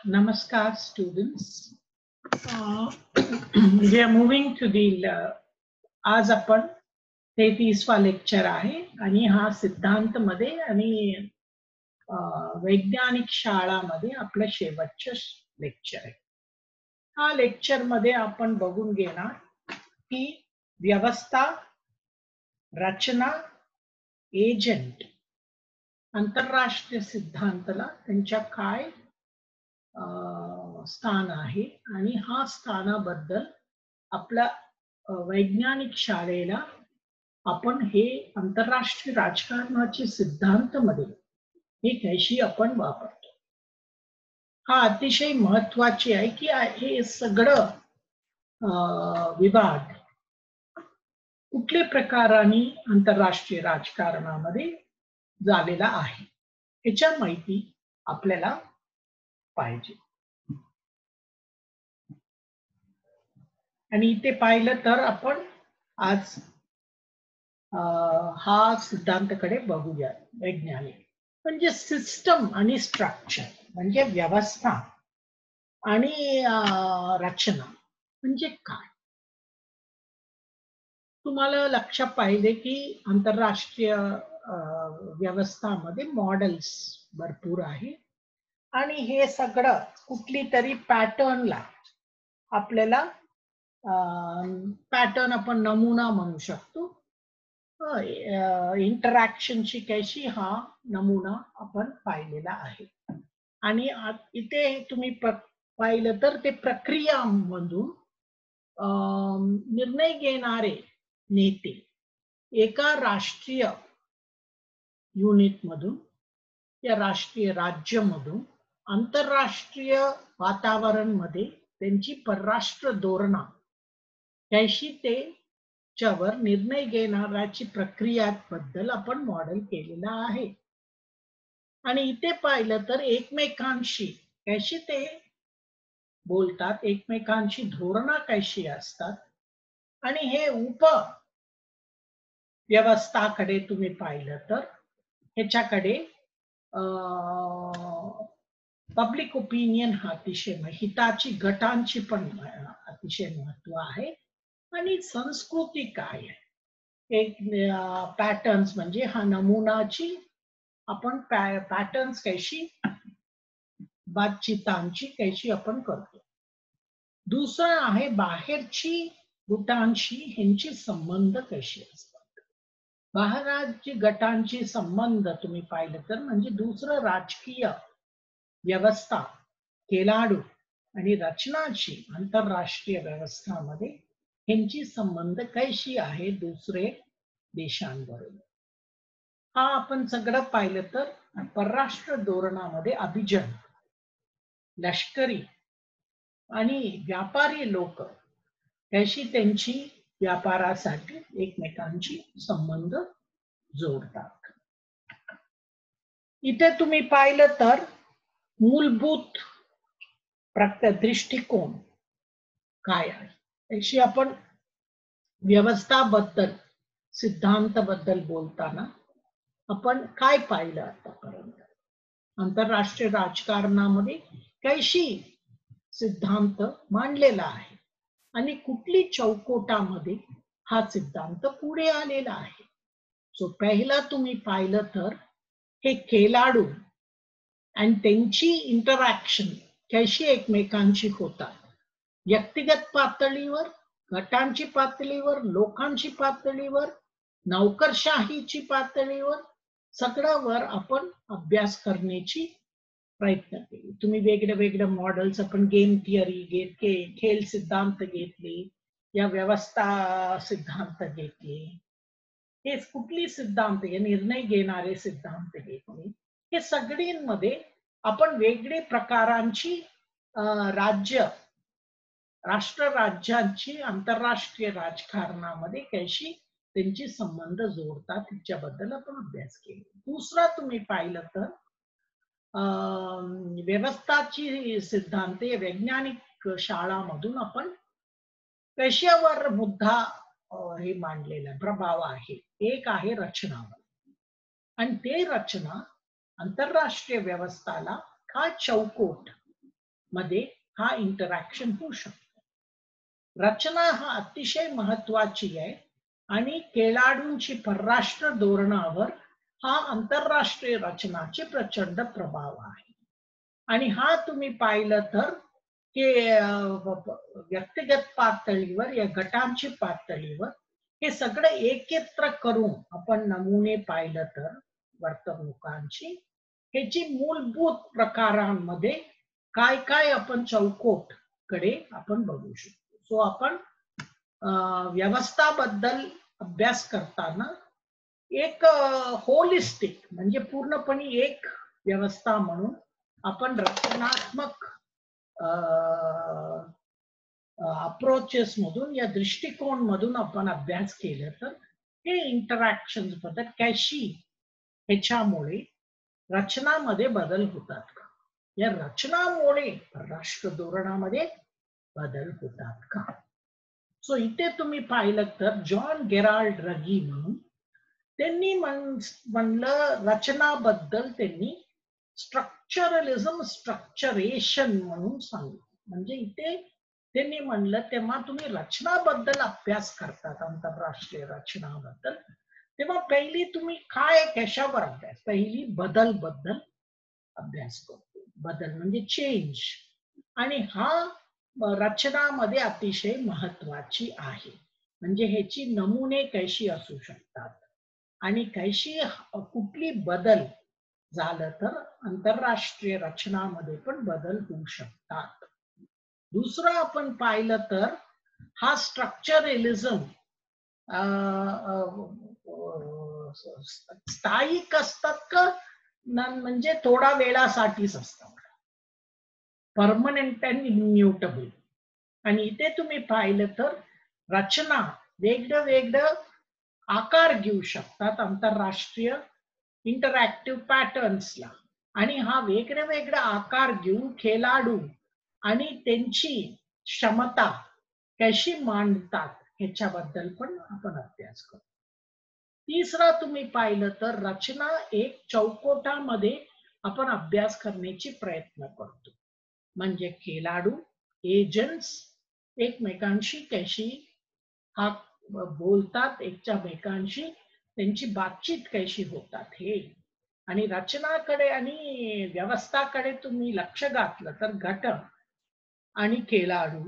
Namaskar, students. We are moving to the आज आपण 33वा lecture आहे आणि हा सिद्धांत मध्ये आणि वैज्ञानिक शाळामध्ये आपलं शेवटचं लेक्चर आहे. हा लेक्चर मध्ये आपण बघून घेणार की व्यवस्था, रचना, एजंट, आंतरराष्ट्रीय सिद्धांतला त्यांच्या काय स्थान आहे आणि हा स्थानाबद्दल आपल्या वैज्ञानिक शाळेला आपण हे आंतरराष्ट्रीय राजकारणाचे सिद्धांत मध्ये हे कशी आपण वापरतो. हा अतिशय महत्वाचे आहे की हे सगळं विभाग कुठल्या प्रकाराने आंतरराष्ट्रीय राजकारणामध्ये झालेला आहे याच्या माहिती आपल्याला पाहिजे. आणि इथे पाहिलं तर आपण आज हा सिद्धांताकडे बघूया. वैज्ञानिक म्हणजे सिस्टम आणि स्ट्रक्चर म्हणजे व्यवस्था आणि रचना म्हणजे काय. तुम्हाला लक्षात पाहिजे की आंतरराष्ट्रीय व्यवस्थामध्ये मॉडेल्स भरपूर आहे आणि हे सगळं कुठली तरी पॅटर्नला आपल्याला पॅटर्न आपण नमुना म्हणू शकतो. इंटरॅक्शनची कशी हा नमुना आपण पाहिलेला आहे. आणि इथे तुम्ही पाहिलं तर ते प्रक्रियामधून निर्णय घेणारे नेते एका राष्ट्रीय युनिट मधून या राष्ट्रीय राज्यामधून आंतरराष्ट्रीय वातावरण मध्ये त्यांची परराष्ट्र धोरण कशी ते च्यावर निर्णय घेणाऱ्याची प्रक्रियाबद्दल आपण मॉडेल केलेला आहे. आणि इथे पाहिलं तर एकमेकांशी कशी ते बोलतात, एकमेकांची धोरणं कशी असतात आणि हे उप व्यवस्थाकडे तुम्ही पाहिलं तर ह्याच्याकडे पब्लिक ओपिनियन हा अतिशय हिताची गटांची पण अतिशय महत्व आहे. आणि संस्कृती काय आहे, एक पॅटर्न्स म्हणजे हा नमुनाची आपण पॅटर्न्स कशी बातचीतांची कशी आपण करतो. दुसरं आहे बाहेरची गटांशी ह्यांची संबंध कशी असतात. बाहेरची गटांची संबंध तुम्ही पाहिलं तर म्हणजे दुसरं राजकीय व्यवस्था, खेळाडू आणि रचनाची आंतरराष्ट्रीय व्यवस्थामध्ये ह्यांची संबंध कशी आहे दुसरे देशांबरोबर. हा आपण सगळं पाहिलं तर परराष्ट्र धोरणामध्ये अभिजन, लष्करी आणि व्यापारी लोक कशी त्यांची व्यापारासाठी एकमेकांची संबंध जोडतात. इथे तुम्ही पाहिलं तर मूलभूत दृष्टिकोन काय आहे याची आपण व्यवस्थाबद्दल सिद्धांताबद्दल बोलताना आपण काय पाहिलं आतापर्यंत. आंतरराष्ट्रीय राजकारणामध्ये कशी सिद्धांत मांडलेला आहे आणि कुठली चौकटामध्ये हा सिद्धांत पुढे आलेला आहे. सो पहिला तुम्ही पाहिलं तर हे खेळाडू आणि त्यांची इंटरॅक्शन कशी एकमेकांची होतात, व्यक्तिगत पातळीवर, गटांची पातळीवर, लोकांची पातळीवर, नौकरशाहीची पातळीवर, सगळ्यावर आपण अभ्यास करण्याची प्रयत्न केली. तुम्ही वेगळे वेगळे मॉडेल्स आपण गेम थिअरी घेतले, खेळ सिद्धांत घेतले, या व्यवस्था सिद्धांत घेतले, हे कुठली सिद्धांत निर्णय घेणारे सिद्धांत घेतले. हे सगळ्यांमध्ये आपण वेगळे प्रकारांची राष्ट्र राज्यांची आंतरराष्ट्रीय राजकारणामध्ये कशी त्यांची संबंध जोडतात याच्याबद्दल आपण अभ्यास केला. दुसरा तुम्ही पाहिलं तर व्यवस्थाची सिद्धांते वैज्ञानिक शाळामधून आपण कशावर मुद्दा हे मांडलेला प्रभाव आहे. एक आहे रचनावर, आणि ते रचना आंतरराष्ट्रीय व्यवस्थाला का चौकोट मध्ये हा इंटरॅक्शन होऊ शकतो. रचना हा अतिशय महत्वाची आहे आणि खेळाडूंची परराष्ट्र धोरणावर हा आंतरराष्ट्रीय रचनाचे प्रचंड प्रभाव आहे. आणि हा तुम्ही पाहिलं तर की व्यक्तिगत पातळीवर या गटांची पातळीवर हे सगळं एकत्र करून आपण नमुने पाहिलं तर वर्तणुकांची ह्याची मूलभूत प्रकारांमध्ये काय काय आपण चौकोट कडे आपण बघू शकतो. सो आपण व्यवस्थाबद्दल अभ्यास करताना एक होलिस्टिक म्हणजे पूर्णपणे एक व्यवस्था म्हणून आपण रचनात्मक अप्रोचेस मधून या दृष्टिकोन मधून आपण अभ्यास केला तर हे इंटरॅक्शन बद्दल कशी ह्याच्यामुळे रचनामध्ये बदल होतात का, या रचनामुळे राष्ट्र धोरणामध्ये बदल होतात का. सो इथे तुम्ही पाहिलं तर जॉन गेराल्ड रगी म्हणून त्यांनी म्हणलं रचनाबद्दल त्यांनी स्ट्रक्चरलिझम स्ट्रक्चरेशन म्हणून सांगितलं. म्हणजे इथे त्यांनी म्हणलं तेव्हा तुम्ही रचनाबद्दल अभ्यास करतात आंतरराष्ट्रीय रचनाबद्दल तेव्हा पहिली तुम्ही काय कशावर अभ्यास, पहिली बदल बद्दल अभ्यास करतो. बदल म्हणजे चेंज, आणि हा रचनामध्ये अतिशय महत्वाची आहे. म्हणजे ह्याची नमुने कशी असू शकतात आणि कशी कुठली बदल झालं तर आंतरराष्ट्रीय रचनामध्ये पण बदल होऊ शकतात. दुसरं आपण पाहिलं तर हा स्ट्रक्चरलिझम स्थायिक असतात का म्हणजे थोडा वेळासाठीच असतात, परमनंट अँड इम्युटेबल. आणि इथे तुम्ही पाहिलं तर रचना वेगळं वेगळं आकार घेऊ शकतात आंतरराष्ट्रीय इंटरॅक्टिव्ह पॅटर्न्सला, आणि हा वेगळे वेगळे आकार घेऊन खेळाडू आणि त्यांची क्षमता कशी मांडतात ह्याच्याबद्दल पण आपण अभ्यास करतो. तिसरा तुम्ही पाहिलं तर रचना एक चौकोटामध्ये आपण अभ्यास करण्याची प्रयत्न करतो. म्हणजे खेळाडू एजंट्स एकमेकांशी कशी हा बोलतात, एकमेकांशी त्यांची बातचीत कशी होतात हे, आणि रचनाकडे आणि व्यवस्थाकडे तुम्ही लक्ष घातलं तर गट आणि खेळाडू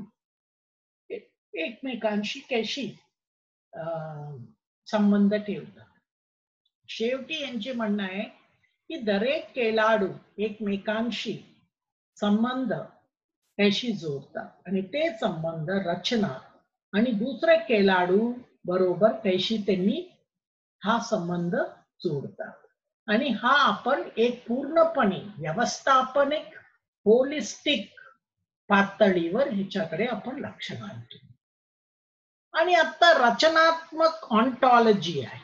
एकमेकांशी कशी संबंध ठेवतात. शेवटी यांचे म्हणणं आहे की दरेक खेळाडू एकमेकांशी संबंध कशी जोडतात आणि ते संबंध रचना आणि दुसरे खेळाडू बरोबर कशी त्यांनी हा संबंध जोडतात. आणि हा आपण एक पूर्णपणे व्यवस्थापनिक होलिस्टिक पातळीवर ह्याच्याकडे आपण लक्ष घालतो. आणि आता रचनात्मक ऑन्टॉलॉजी आहे,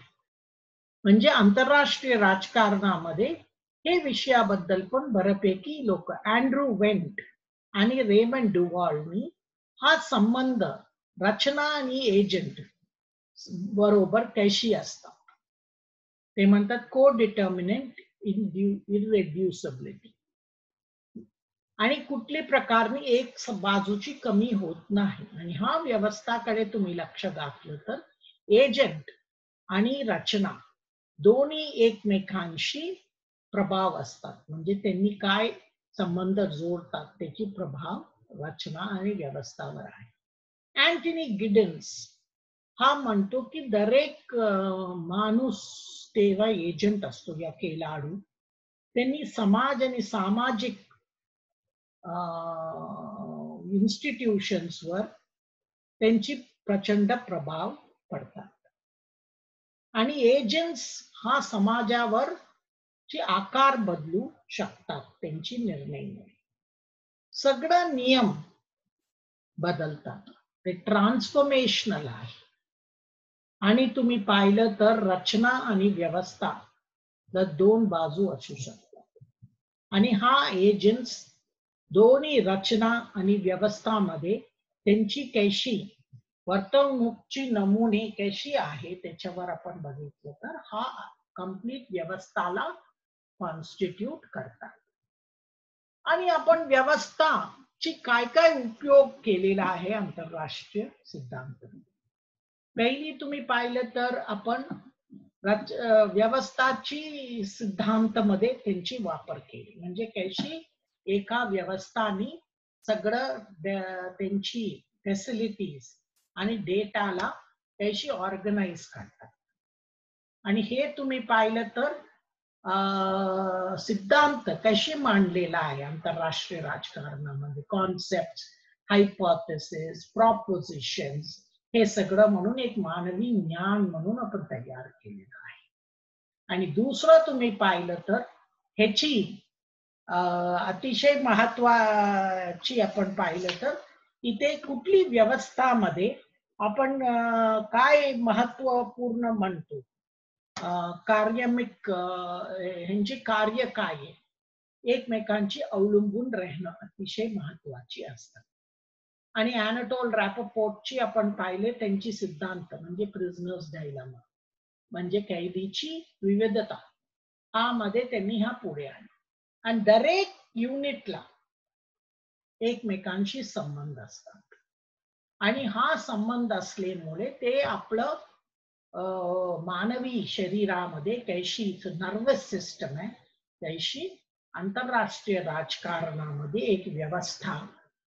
म्हणजे आंतरराष्ट्रीय राजकारणामध्ये हे विषयाबद्दल पण बऱ्यापैकी लोक अँड्रू वेंट आणि रेमंड डुवाल्डनी हा संबंध रचना आणि एजंट बरोबर कशी असतात ते म्हणतात को डिटर्मिनंट इररेड्युसिबिलिटी, आणि कुठली प्रकारनी एक बाजूची कमी होत नाही. आणि हा व्यवस्थाकडे तुम्ही लक्ष घातलं तर एजंट आणि रचना दोन्ही एकमेकांशी प्रभाव असतात, म्हणजे त्यांनी काय संबंध जोडतात त्याची प्रभाव रचना आणि व्यवस्थावर आहे. अँटनी गिडन्स हा म्हणतो की दरेक माणूस तेव्हा एजंट असतो या खेळाडू, त्यांनी समाज आणि सामाजिक इन्स्टिट्यूशन्सवर त्यांची प्रचंड प्रभाव पडतात. आणि एजंट्स हा समाजावर ची आकार बदलू शकतात त्यांची निर्णयामुळे. सगळं नियम बदलतात, ते ट्रान्सफॉर्मेशनल आहे. आणि तुम्ही पाहिलं तर रचना आणि व्यवस्था दोन बाजू असू शकतात, आणि हा एजंट्स दोन्ही रचना आणि व्यवस्थामध्ये त्यांची कशी वर्तवणूकची नमुने कशी आहे त्याच्यावर आपण बघितलं तर हा कंप्लीट व्यवस्थाला कॉन्स्टिट्यूट करतात. आणि आपण व्यवस्था ची काय काय उपयोग केलेला आहे आंतरराष्ट्रीय सिद्धांत. पहिली तुम्ही पाहिलं तर आपण व्यवस्थाची सिद्धांत मध्ये त्यांची वापर केली, म्हणजे कशी एका व्यवस्थानी सगळं त्यांची फॅसिलिटीज आणि डेटाला कशी ऑर्गनाइज करतात. आणि हे तुम्ही पाहिलं तर सिद्धांत कशी मांडलेला आहे आंतरराष्ट्रीय राजकारणामध्ये, कॉन्सेप्ट, हायपोथेसिस, प्रॉपोजिशन्स, हे सगळं म्हणून एक मानवी ज्ञान म्हणून आपण तयार केलेलं आहे. आणि दुसरं तुम्ही पाहिलं तर ह्याची अतिशय महत्वाची आपण पाहिलं तर इथे कुठली व्यवस्थामध्ये आपण काय महत्वपूर्ण म्हणतो, कार्यात्मक ह्यांची कार्य काय आहे, एकमेकांची अवलंबून राहणं अतिशय महत्वाची असतात. आणि अॅनाटोल रॅपपोर्टची आपण पाहिले त्यांची सिद्धांत म्हणजे प्रिझनर्स डायलेमा, म्हणजे कैदीची विविधता, हा मध्ये त्यांनी हा पुढे आणला. आणि दरेक युनिटला एकमेकांशी संबंध असतात आणि हा संबंध असल्यामुळे ते आपलं मानवी शरीरामध्ये कैशी नर्वस सिस्टम आहे, कैशी आंतरराष्ट्रीय राजकारणामध्ये एक व्यवस्था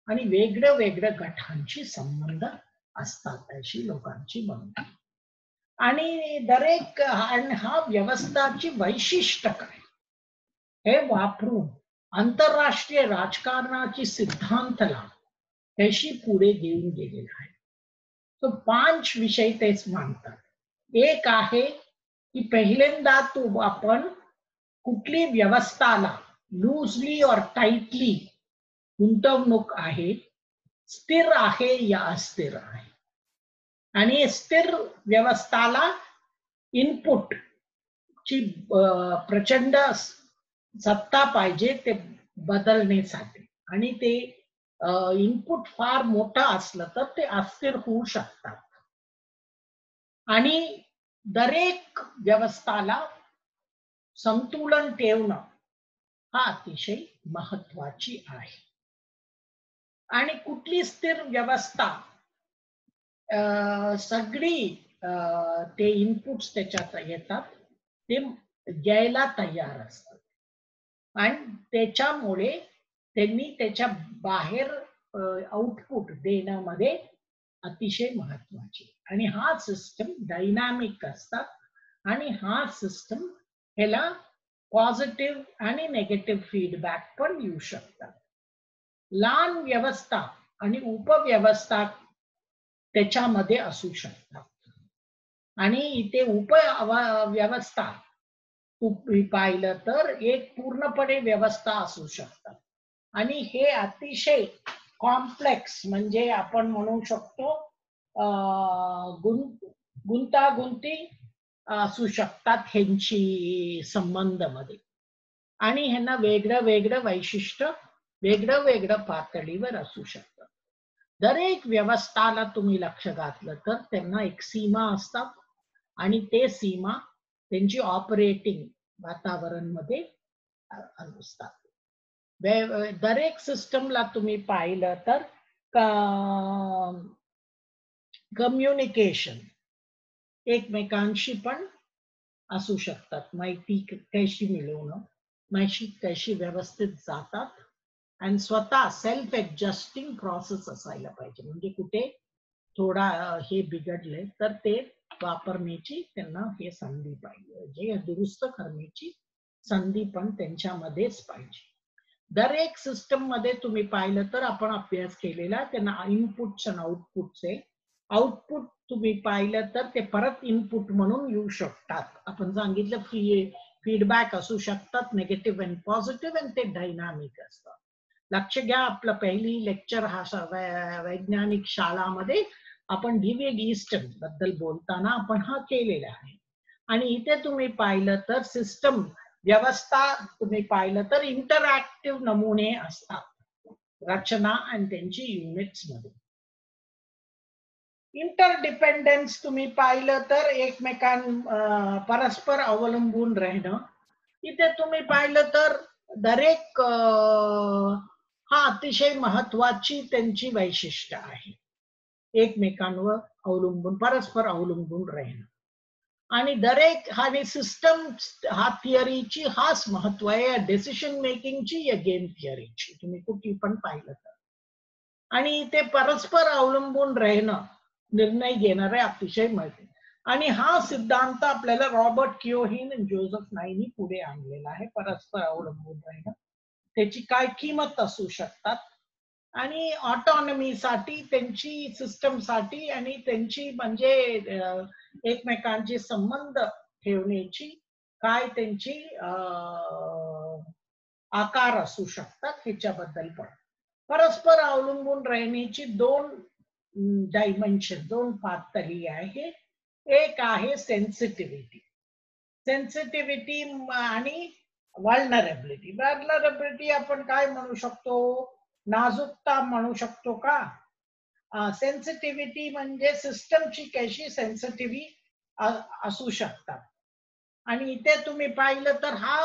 आणि वेगळ्या वेगळ्या गटांशी संबंध असतात अशी लोकांची बनते. आणि दरेक हा व्यवस्थाची वैशिष्ट्य काय हे वापरून आंतरराष्ट्रीय राजकारणाची सिद्धांतला कशी पुढे घेऊन गेलेला आहे. तो 5 विषय तेच मानतात. एक आहे की पहिल्यांदा तो आपण कुठली व्यवस्थाला लूजली और टाइटली गुंतवणूक आहे, स्थिर आहे या अस्थिर आहे. आणि स्थिर व्यवस्थाला इनपुट ची प्रचंड सत्ता पाहिजे ते बदलण्यासाठी, आणि ते इनपुट फार मोठा असलं तर ते अस्थिर होऊ शकतात. आणि दरेक व्यवस्थाला संतुलन ठेवणं हा अतिशय महत्वाची आहे. आणि कुठली स्थिर व्यवस्था सगळी ते इनपुट्स त्याच्यात येतात ते घ्यायला तयार असतात, आणि त्याच्यामुळे त्यांनी त्याच्या बाहेर आउटपुट देण्यामध्ये अतिशय महत्वाची. आणि हा सिस्टम डायनामिक असतात आणि हा सिस्टम ह्याला पॉझिटिव्ह आणि नेगेटिव्ह फीडबॅक पण येऊ शकतात. लहान व्यवस्था आणि उपव्यवस्था त्याच्यामध्ये असू शकतात. आणि इथे उपव्यवस्था तुम्ही पाहिलं तर एक पूर्णपणे व्यवस्था असू शकतात, आणि हे अतिशय कॉम्प्लेक्स म्हणजे आपण म्हणू शकतो गुंतागुंती असू शकतात ह्यांची संबंध मध्ये. आणि ह्यांना वेगळं वेगळं वैशिष्ट्य वेगळं वेगळं पातळीवर असू शकतं. दरेक व्यवस्थाला तुम्ही लक्ष घातलं तर त्यांना एक सीमा असतात, आणि ते सीमा त्यांची ऑपरेटिंग वातावरण मध्ये असतात. दरेक सिस्टमला तुम्ही पाहिलं तर कम्युनिकेशन एकमेकांशी पण असू शकतात, माहिती कशी मिळवणं, माहिती कशी व्यवस्थित जातात, आणि स्वतः सेल्फ ऍडजस्टिंग प्रोसेस असायला पाहिजे, म्हणजे कुठे थोडा हे बिघडले तर ते वापरण्याची त्यांना हे संधी पाहिजे, जे दुरुस्त करण्याची संधी पण त्यांच्यामध्येच पाहिजे. दरेक सिस्टम मध्ये तुम्ही पाहिलं तर आपण अभ्यास केलेला त्यांना इनपुट्स आणि आउटपुटचे. आउटपुट तुम्ही पाहिलं तर ते परत इनपुट म्हणून येऊ शकतात. आपण सांगितलं फीडबॅक असू शकतात, नेगेटिव्ह आणि पॉझिटिव्ह, आणि ते डायनामिक असतात. लक्ष घ्या, आपलं पहिली लेक्चर हा वैज्ञानिक शाळामध्ये आपण डिव्हिड ईस्टन बद्दल बोलताना आपण हा केलेला आहे. आणि इथे तुम्ही पाहिलं तर सिस्टम व्यवस्था तुम्ही पाहिलं तर इंटरॅक्टिव्ह नमुने असतात रचना आणि त्यांची युनिट्स मध्ये. इंटरडिपेंडन्स तुम्ही पाहिलं तर परस्पर अवलंबून राहणं. इथे तुम्ही पाहिलं तर दरेक हा अतिशय महत्वाची त्यांची वैशिष्ट्य आहे. एकमेकांवर अवलंबून, परस्पर अवलंबून राहणं. आणि दरेक आणि सिस्टम हा थिअरीची हाच महत्व आहे, डिसिजन मेकिंगची या गेम थिअरीची, तुम्ही कुठे पण पाहिलं तर. आणि ते परस्पर अवलंबून राहणं, निर्णय घेणारे अतिशय महत्व. आणि हा सिद्धांत आपल्याला रॉबर्ट किओहिन आणि जोसेफ नाईनी पुढे आणलेला आहे. परस्पर अवलंबून राहणं, त्याची काय किंमत असू शकतात, आणि ऑटोनॉमीसाठी, त्यांची सिस्टमसाठी, आणि त्यांची म्हणजे एकमेकांचे संबंध ठेवण्याची काय त्यांची आकार असू शकतात, ह्याच्याबद्दल पण. परस्पर अवलंबून राहण्याची दोन डायमेन्शन, दोन पातळी आहे. एक आहे सेन्सिटिव्हिटी, सेन्सिटिव्हिटी आणि वल्नरेबिलिटी. वल्नरेबिलिटी आपण काय म्हणू शकतो, नाजूकता म्हणू शकतो का. सेन्सिटिव्हिटी म्हणजे सिस्टमची कशी सेन्सिटिव्ही असू शकतात. आणि इथे तुम्ही पाहिलं तर हा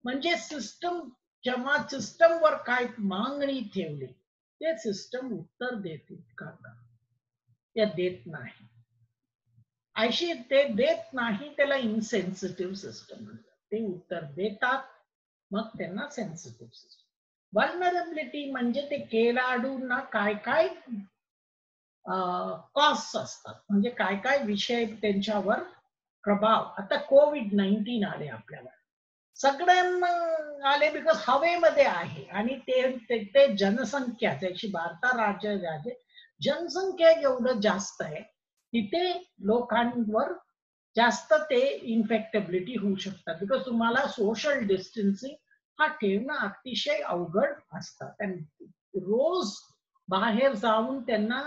म्हणजे सिस्टम, जेव्हा सिस्टमवर काय मागणी ठेवली, ते सिस्टम उत्तर देते का, त्या देत नाही. अशी ते देत नाही, त्याला इनसेन्सिटिव्ह सिस्टम म्हणतात. ते उत्तर देतात, मग त्यांना सेन्सिटिव्ह सिस्टम. वल्नरेबिलिटी म्हणजे ते खेळाडूंना काय काय कॉस्ट असतात, म्हणजे काय काय विषय त्यांच्यावर प्रभाव. आता कोविड-19 आले आपल्याला, सगळ्यांना आले बिकॉज हवेमध्ये आहे, आणि ते जनसंख्या, त्याची भारत राज्य जनसंख्या एवढं जास्त आहे, तिथे लोकांवर जास्त ते इन्फेक्टेबिलिटी होऊ शकतात. बिकॉज तुम्हाला सोशल डिस्टन्सिंग हा ठेवणं अतिशय अवघड असतं. रोज बाहेर जाऊन त्यांना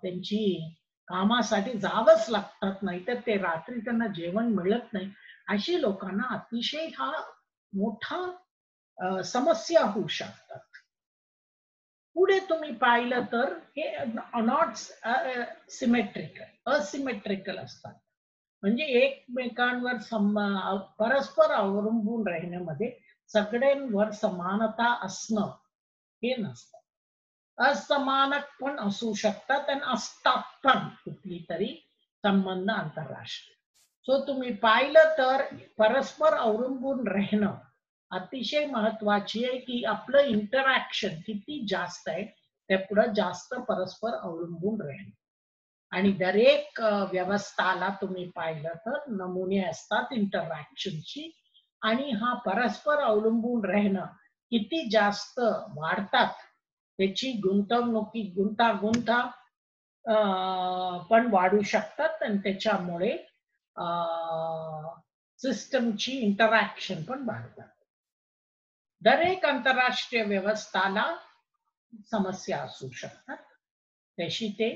त्यांची कामासाठी जावंच लागतात, नाही तर ते रात्री त्यांना जेवण मिळत नाही. अशी लोकांना अतिशय हा मोठा समस्या होऊ शकतात. पुढे तुम्ही पाहिलं तर हे नॉट सिमेट्रिकल, असिमेट्रिकल असतात. म्हणजे एकमेकांवर परस्पर अवलंबून राहण्यामध्ये सगळ्यांवर समानता असणं हे नसतं. असमानक पण असू शकतात, आणि असतात पण कुठली तरी संबंध आंतरराष्ट्रीय. सो तुम्ही पाहिलं तर परस्पर अवलंबून राहणं अतिशय महत्वाची आहे, की आपलं इंटरॅक्शन किती जास्त आहे, तेवढं जास्त परस्पर अवलंबून राहणं. आणि दरेक व्यवस्थाला तुम्ही पाहिलं तर नमुने असतात इंटरॅक्शनची, आणि हा परस्पर अवलंबून राहणं किती जास्त वाढतात, त्याची गुंतागुंत पण वाढू शकतात, आणि त्याच्यामुळे सिस्टमची इंटरॅक्शन पण वाढतात. दरेक आंतरराष्ट्रीय व्यवस्थाला समस्या असू शकतात, त्याशी ते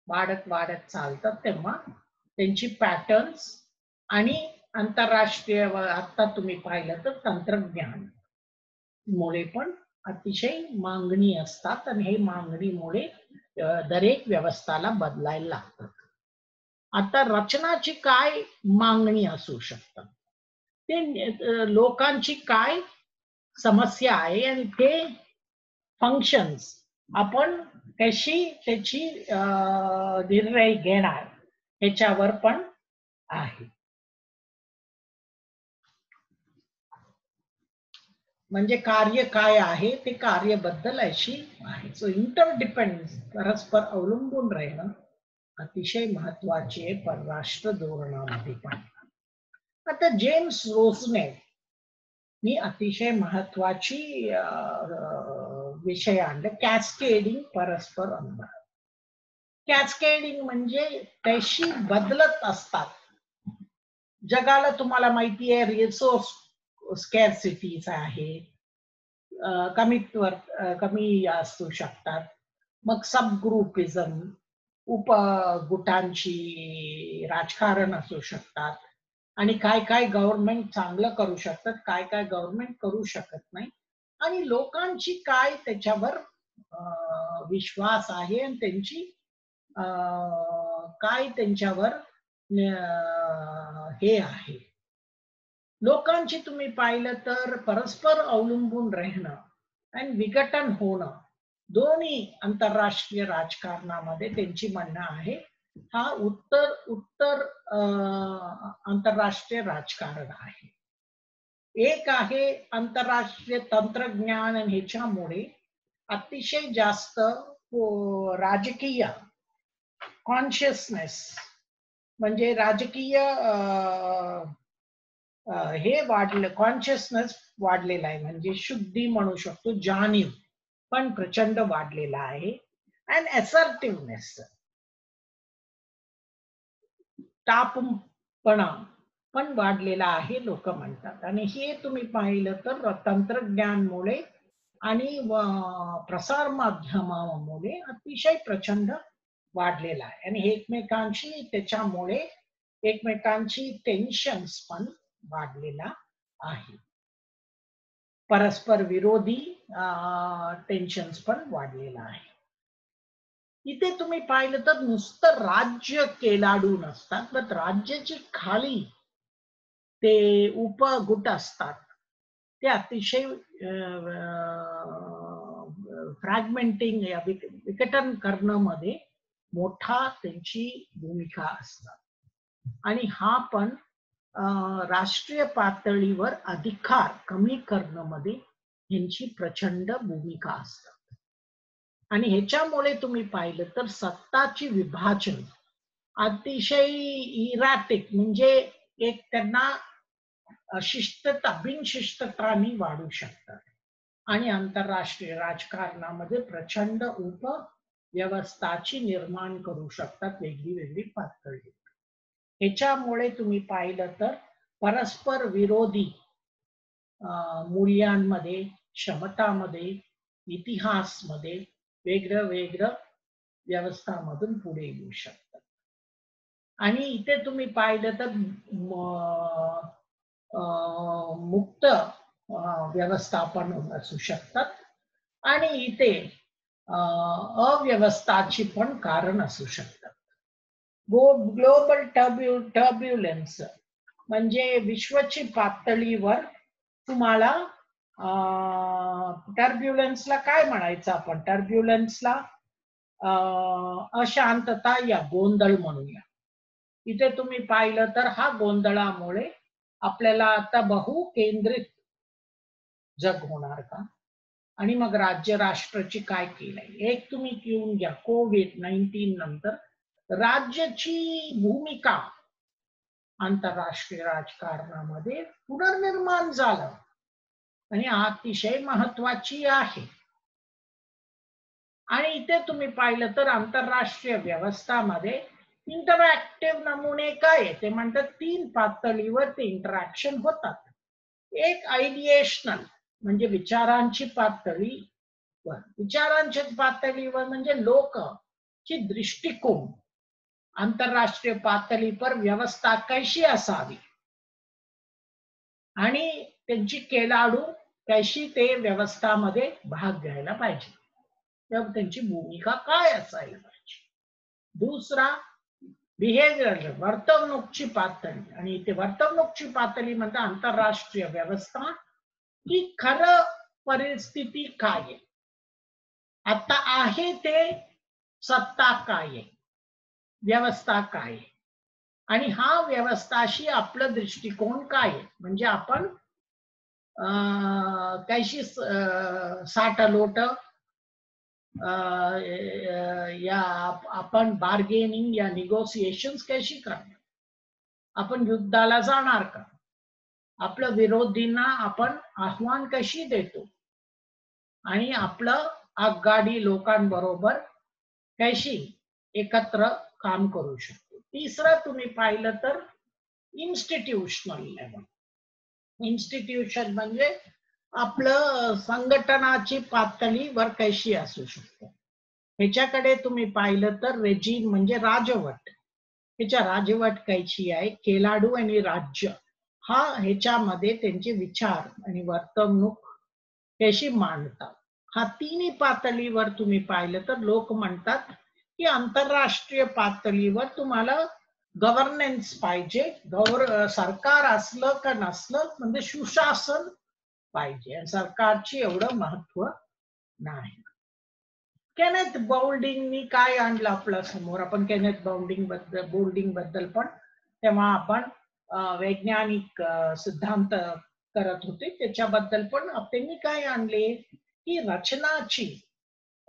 वाढत वाढत चालतात, तेव्हा त्यांची पॅटर्न्स आणि आंतरराष्ट्रीय आता तुम्ही पाहिलं तर तंत्रज्ञान मुळे पण अतिशय मागणी असतात, आणि हे मागणीमुळे दरेक व्यवस्थाला बदलायला लागतात. आता रचनाची काय मागणी असू शकतात, ते लोकांची काय समस्या आहे, आणि ते फंक्शन्स आपण कशी त्याची निर्णय घेणार ह्याच्यावर पण आहे. म्हणजे कार्य काय आहे, ते कार्यबद्दल अशी आहे. सो इंटरडिपेंडन्स, परस्पर अवलंबून राहणं अतिशय महत्वाचे आहे परराष्ट्र धोरणामध्ये पण. आता जेम्स रोजने मी अतिशय महत्वाची विषय आणले, कॅस्केडिंग परस्पर अनुभव. कॅस्केडिंग म्हणजे कशी बदलत असतात. जगाला तुम्हाला माहिती आहे रिसोर्स स्कॅरसिटीज आहे, कमी असू शकतात. मग सब ग्रुपिझम, उपगुटांची राजकारण असू शकतात, आणि काय काय गव्हर्नमेंट चांगलं करू शकतात, काय काय गव्हर्नमेंट करू शकत नाही, आणि लोकांची काय त्याच्यावर विश्वास आहे, आणि त्यांची काय त्यांच्यावर हे आहे, लोकांची तुम्ही पाहिलं तर परस्पर अवलंबून राहणं आणि विघटन होणं दोन्ही आंतरराष्ट्रीय राजकारणामध्ये त्यांची म्हणणं आहे. हा उत्तर उत्तर आंतरराष्ट्रीय राजकारण आहे. एक आहे आंतरराष्ट्रीय तंत्रज्ञान आणि ह्याच्यामुळे अतिशय जास्त राजकीय कॉन्शियसनेस म्हणजे राजकीय हे वाढलं, कॉन्शियसनेस वाढलेला आहे, म्हणजे शुद्धी म्हणू शकतो, जाणीव पण प्रचंड वाढलेला आहे. अँड असर्टिव्हनेस, तापपणा पण वाढलेला आहे लोक म्हणतात. आणि हे तुम्ही पाहिलं तर तंत्रज्ञानमुळे आणि प्रसार माध्यमामुळे अतिशय प्रचंड वाढलेला आहे. आणि एकमेकांशी त्याच्यामुळे एकमेकांची टेन्शन्स पण वाढलेला आहे. परस्पर विरोधी टेन्शन्स पण वाढलेला आहे. इथे तुम्ही पाहिलं तर नुसतं राज्य केलाडू नसतात, तर राज्याची खाली ते उपगुट असतात, ते अतिशय फ्रॅगमेंटिंग या विघटन करण्यामध्ये मोठा त्यांची भूमिका असतात. आणि हा पण राष्ट्रीय पातळीवर अधिकार कमी करण्यामध्ये यांची प्रचंड भूमिका असतात. आणि ह्याच्यामुळे तुम्ही पाहिलं तर सत्ताची विभाजन अतिशय इराटिक, म्हणजे एक त्यांना शिस्तता बिनशिस्ततानी वाढू शकतात आणि आंतरराष्ट्रीय राजकारणामध्ये प्रचंड उपव्यवस्थाची निर्माण करू शकतात वेगळी वेगळी पातळी. ह्याच्यामुळे तुम्ही पाहिलं तर परस्पर विरोधी मूल्यांमध्ये, क्षमतामध्ये, इतिहासमध्ये वेगळं वेगळं व्यवस्थामधून पुढे येऊ शकतात. आणि इथे तुम्ही पाहिलं तर मुक्त व्यवस्थापन असू शकतात आणि इथे अव्यवस्थाची पण कारण असू शकतात. ग्लोबल टर्ब्युलन्स म्हणजे विश्वाची पातळीवर तुम्हाला टर्ब्युलन्सला काय म्हणायचं आपण, टर्ब्युलन्सला अशांतता या गोंधळ म्हणूया. इथे तुम्ही पाहिलं तर हा गोंधळामुळे आपल्याला आता बहुकेंद्रित जग होणार का, आणि मग राज्य राष्ट्राची काय केलंय. एक तुम्ही घेऊन घ्या कोविड-19 नंतर राज्याची भूमिका आंतरराष्ट्रीय राजकारणामध्ये पुनर्निर्माण झालं आणि अतिशय महत्वाची आहे. आणि इथे तुम्ही पाहिलं तर आंतरराष्ट्रीय व्यवस्थामध्ये इंटरॅक्टिव्ह नमुने काय ते म्हणतात 3 पातळीवर ते इंटरॅक्शन होतात. एक आयडिएशनल म्हणजे विचारांची पातळीवर, विचारांच्या पातळीवर म्हणजे लोकची दृष्टिकोन आंतरराष्ट्रीय पातळीवर व्यवस्था कशी असावी आणि त्यांची केलाडू कशी ते व्यवस्थामध्ये भाग घ्यायला पाहिजे, तेव्हा त्यांची भूमिका काय असायला पाहिजे. दुसरा बिहेवियर, वर्तवणूकची पातळी, आणि इथे वर्तवणूकची पातळी म्हणजे आंतरराष्ट्रीय व्यवस्था ही खरं परिस्थिती काय आहे, आता आहे ते सत्ता काय आहे, व्यवस्था काय आहे, आणि हा व्यवस्थाशी आपलं दृष्टिकोन काय आहे, म्हणजे आपण कशी साठलोट या आपण बार्गेनिंग या निगोसिएशन्स कशी करणार, आपण युद्धाला जाणार का, आपल्या विरोधींना आपण आव्हान कशी देतो आणि आपलं आगगाडी लोकांबरोबर कशी एकत्र काम करू शकतो. तिसरं तुम्ही पाहिलं तर इन्स्टिट्यूशनल लेवल, इन्स्टिट्यूशन म्हणजे आपलं संघटनाची पातळीवर कशी असू शकते. ह्याच्याकडे तुम्ही पाहिलं तर रेजिम म्हणजे राजवट, ह्याच्या राजवट कशी आहे, खेळाडू आणि राज्य हा ह्याच्यामध्ये त्यांचे विचार आणि वर्तवणूक कशी मांडतात. हा तिन्ही पातळीवर तुम्ही पाहिलं तर लोक म्हणतात की आंतरराष्ट्रीय पातळीवर तुम्हाला गव्हर्नन्स पाहिजे, सरकार असलं का नसलं म्हणजे सुशासन पाहिजे, आणि सरकारची एवढं महत्व नाही. केनेथ बोल्डिंगनी काय आणलं आपल्या समोर, आपण केनेथ बोल्डिंग बद्दल पण तेव्हा आपण वैज्ञानिक सिद्धांत करत होते, त्याच्याबद्दल पण त्यांनी काय आणले की रचनाची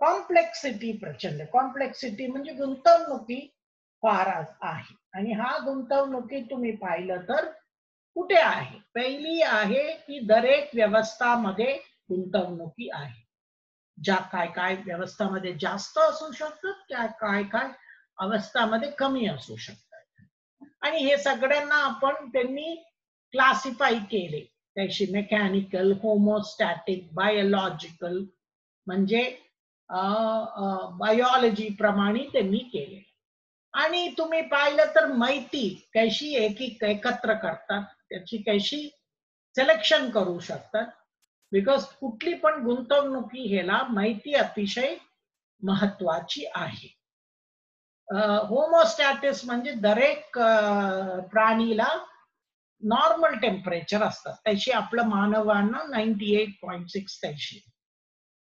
कॉम्प्लेक्सिटी, प्रचंड कॉम्प्लेक्सिटी म्हणजे गुंतवणुकी फार आहे. आणि हा गुंतवणुकी तुम्ही पाहिलं तर कुठे आहे, पहिली आहे की दरेक व्यवस्थामध्ये गुंतवणुकी आहे. ज्या काय काय व्यवस्थामध्ये जास्त असू शकतात, त्या काय काय अवस्थामध्ये कमी असू शकतात. आणि हे सगळ्यांना आपण त्यांनी क्लासिफाय केले, त्याशी मेकॅनिकल, होमोस्टॅटिक, बायोलॉजिकल, म्हणजे बायोलॉजी प्रमाणे त्यांनी केले. आणि तुम्ही पाहिलं तर माहिती कशी एकत्र करतात, त्याची कशी सिलेक्शन करू शकतात, बिकॉज कुठली पण गुंतवणुकी ह्याला माहिती अतिशय महत्वाची आहे. होमोस्टॅटिस म्हणजे दरेक प्राणीला नॉर्मल टेम्परेचर असतात, त्याची आपलं मानवांना 98.6 त्याची.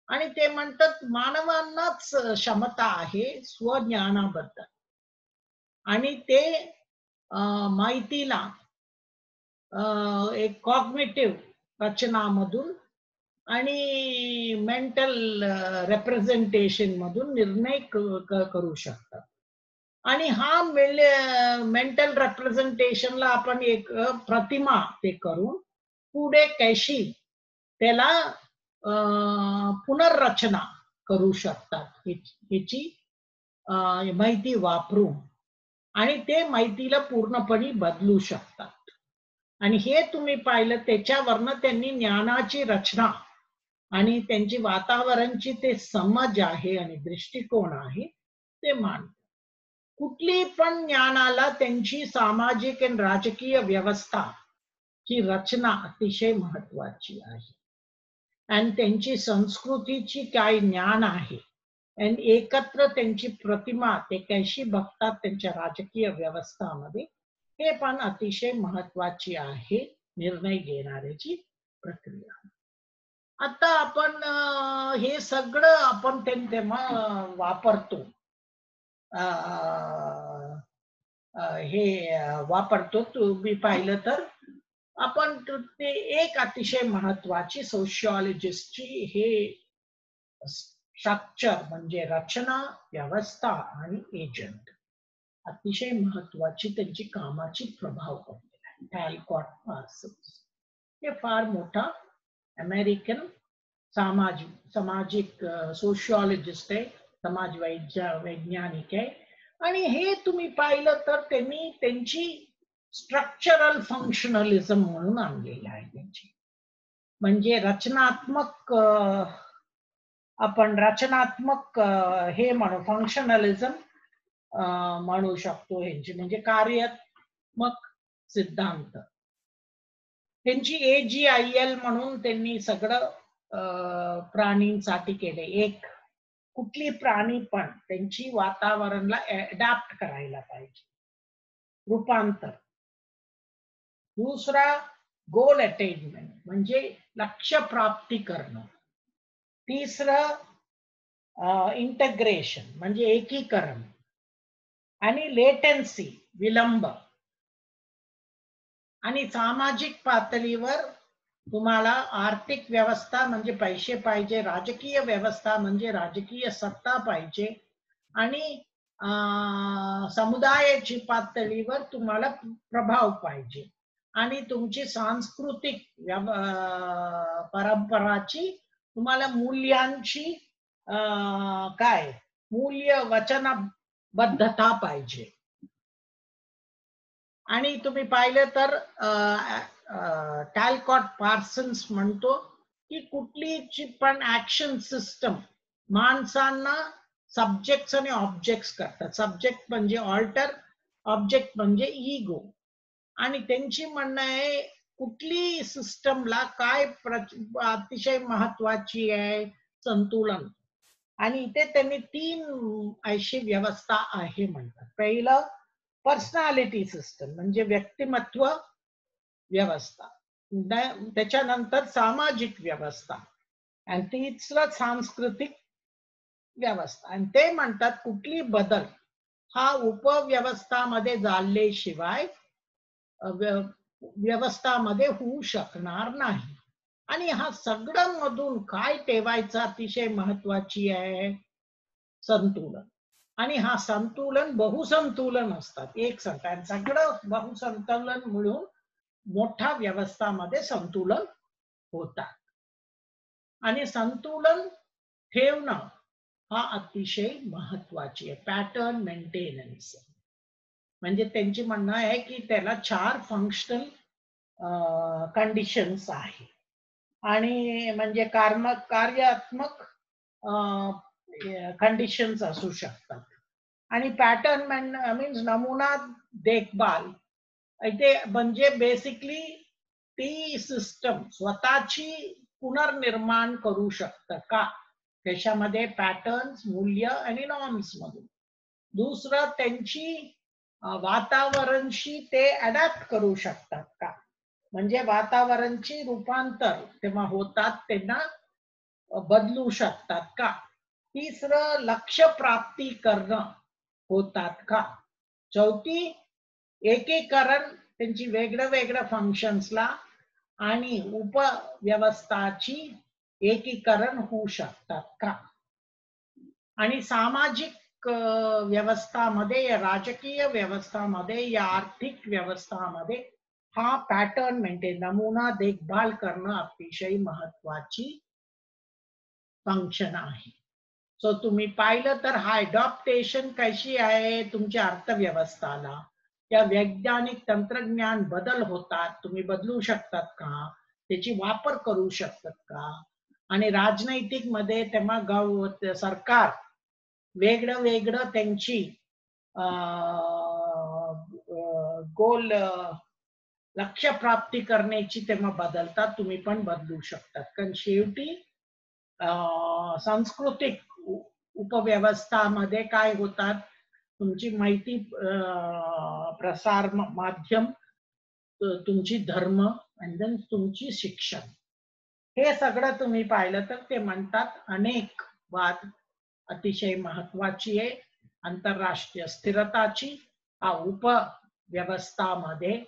आणि ते म्हणतात मानवांनाच क्षमता आहे स्वज्ञानाबद्दल, आणि ते माहितीला एक कॉग्निटिव्ह रचनामधून आणि मेंटल रेप्रेझेंटेशन मधून निर्णय करू शकतात. आणि हा मेंटल रेप्रेझेंटेशनला आपण एक प्रतिमा ते करून पुढे कशी त्याला पुनर्रचना करू शकतात ह्याची माहिती वापरून, आणि ते माहितीला पूर्णपणे बदलू शकतात. आणि हे तुम्ही पाहिलं त्याच्यावरनं त्यांनी ज्ञानाची रचना आणि त्यांची वातावरणची ते समज आहे आणि दृष्टिकोन आहे ते मांडतात. कुठली पण ज्ञानाला त्यांची सामाजिक आणि राजकीय व्यवस्था ची रचना अतिशय महत्वाची आहे, आणि त्यांची संस्कृतीची काय ज्ञान आहे, आणि एकत्र त्यांची प्रतिमा ते कशी बघतात त्यांच्या राजकीय व्यवस्थामध्ये, हे पण अतिशय महत्वाची आहे निर्णय घेणाऱ्याची प्रक्रिया. आता आपण हे सगळं आपण तेव्हा वापरतो, हे वापरतो. तुम्ही पाहिलं तर आपण ते एक अतिशय महत्वाची सोशिओलॉजिस्टची हे स्ट्रक्चर म्हणजे रचना, व्यवस्था आणि एजंट अतिशय महत्वाची त्यांची कामाची प्रभाव पडलेला आहे. टॅलकॉट पार्सन्स हे फार मोठा अमेरिकन सामाजिक सोशिओलॉजिस्ट आहे, समाज वैज्ञानिक आहे. आणि हे तुम्ही पाहिलं तर त्यांनी त्यांची स्ट्रक्चरल फंक्शनलिझम म्हणून आणलेलं आहे त्यांची, म्हणजे रचनात्मक आपण रचनात्मक हे म्हणू फंक्शनलिझम म्हणू शकतो ह्यांची, म्हणजे कार्यात्मक सिद्धांत. त्यांची AGIL म्हणून त्यांनी सगळं प्राणींसाठी केले. एक कुठली प्राणी पण त्यांची वातावरणाला अडॅप्ट करायला पाहिजे, रूपांतर. दुसरा गोल अटेनमेंट म्हणजे लक्ष्य प्राप्ती करणं. तिसरं इंटग्रेशन म्हणजे एकीकरण, आणि लेटेन्सी विलंब. आणि सामाजिक पातळीवर तुम्हाला आर्थिक व्यवस्था म्हणजे पैसे पाहिजे, राजकीय व्यवस्था म्हणजे राजकीय सत्ता पाहिजे, आणि समुदायाची पातळीवर तुम्हाला प्रभाव पाहिजे, आणि तुमची सांस्कृतिक परंपराची तुम्हाला मूल्यांची काय मूल्य वचनबद्धता पाहिजे. आणि तुम्ही पाहिलं तर टॅलकॉट पार्सन्स म्हणतो की कुठलीची पण ऍक्शन सिस्टम माणसांना सब्जेक्ट्स आणि ऑब्जेक्ट्स करतात. सब्जेक्ट म्हणजे ऑल्टर, ऑब्जेक्ट म्हणजे इगो. आणि त्यांची म्हणणं आहे कुठली सिस्टमला काय अतिशय महत्वाची आहे, संतुलन. आणि इथे त्यांनी 3 अशी व्यवस्था आहे म्हणतात. पहिलं पर्सनॅलिटी सिस्टम म्हणजे व्यक्तिमत्व व्यवस्था, त्याच्यानंतर सामाजिक व्यवस्था आणि तिसरं सांस्कृतिक व्यवस्था. आणि ते म्हणतात कुठली बदल हा उपव्यवस्थामध्ये झाल्याशिवाय व्यवस्थामध्ये होऊ शकणार नाही. आणि हा सगळं मधून काय ठेवायचं अतिशय महत्वाची आहे, संतुलन. आणि हा संतुलन बहुसंतुलन असतात, एक संतुलन सगळं बहुसंतुलन मिळून मोठ्या व्यवस्थामध्ये संतुलन होतात. आणि संतुलन ठेवणं हा अतिशय महत्वाची आहे. पॅटर्न मेंटेनन्स म्हणजे त्यांची म्हणणं आहे की त्याला 4 फंक्शनल कंडिशन्स आहे. आणि म्हणजे कार्यात्मक कंडिशन्स असू शकतात. आणि पॅटर्न मीन्स नमुना देखभाल इथे म्हणजे बेसिकली ती सिस्टम स्वतःची पुनर्निर्माण करू शकतं का, त्याच्यामध्ये पॅटर्न्स, मूल्य आणि नॉर्म्स मधून. दुसरं त्यांची वातावरणशी ते अडॅप्ट करू शकतात का, म्हणजे वातावरणची रूपांतर तेव्हा होतात त्यांना बदलू शकतात का. तिसरं लक्ष्य प्राप्ती करणं होतात का. चौथी एकीकरण त्यांची वेगळं वेगळं फंक्शन्सला आणि उपव्यवस्थाची एकीकरण होऊ शकतात का. आणि सामाजिक व्यवस्थामध्ये, राजकीय व्यवस्थामध्ये या आर्थिक व्यवस्थामध्ये हा पॅटर्न मेंटेन नमुना देखभाल करणं अतिशय महत्वाची फंक्शन आहे. सो तुम्ही पाहिलं तर हा अडॉप्टेशन कशी आहे तुमच्या अर्थव्यवस्थाला, या वैज्ञानिक तंत्रज्ञान बदल होतात, तुम्ही बदलू शकतात का, त्याची वापर करू शकतात का. आणि राजनैतिक मध्ये तेव्हा सरकार वेगळं वेगळं त्यांची गोल लक्ष्य प्राप्ती करण्याची तेव्हा बदलतात, तुम्ही पण बदलू शकतात. कारण शेवटी सांस्कृतिक उपव्यवस्थामध्ये काय होतात, तुमची माहिती प्रसार माध्यम, तुमची धर्म आणि तुमची शिक्षण, हे सगळं तुम्ही पाहिलं तर ते म्हणतात अनेक वाद अतिशय महत्वाची आहे. आंतरराष्ट्रीय स्थिरताची हा उपव्यवस्थामध्ये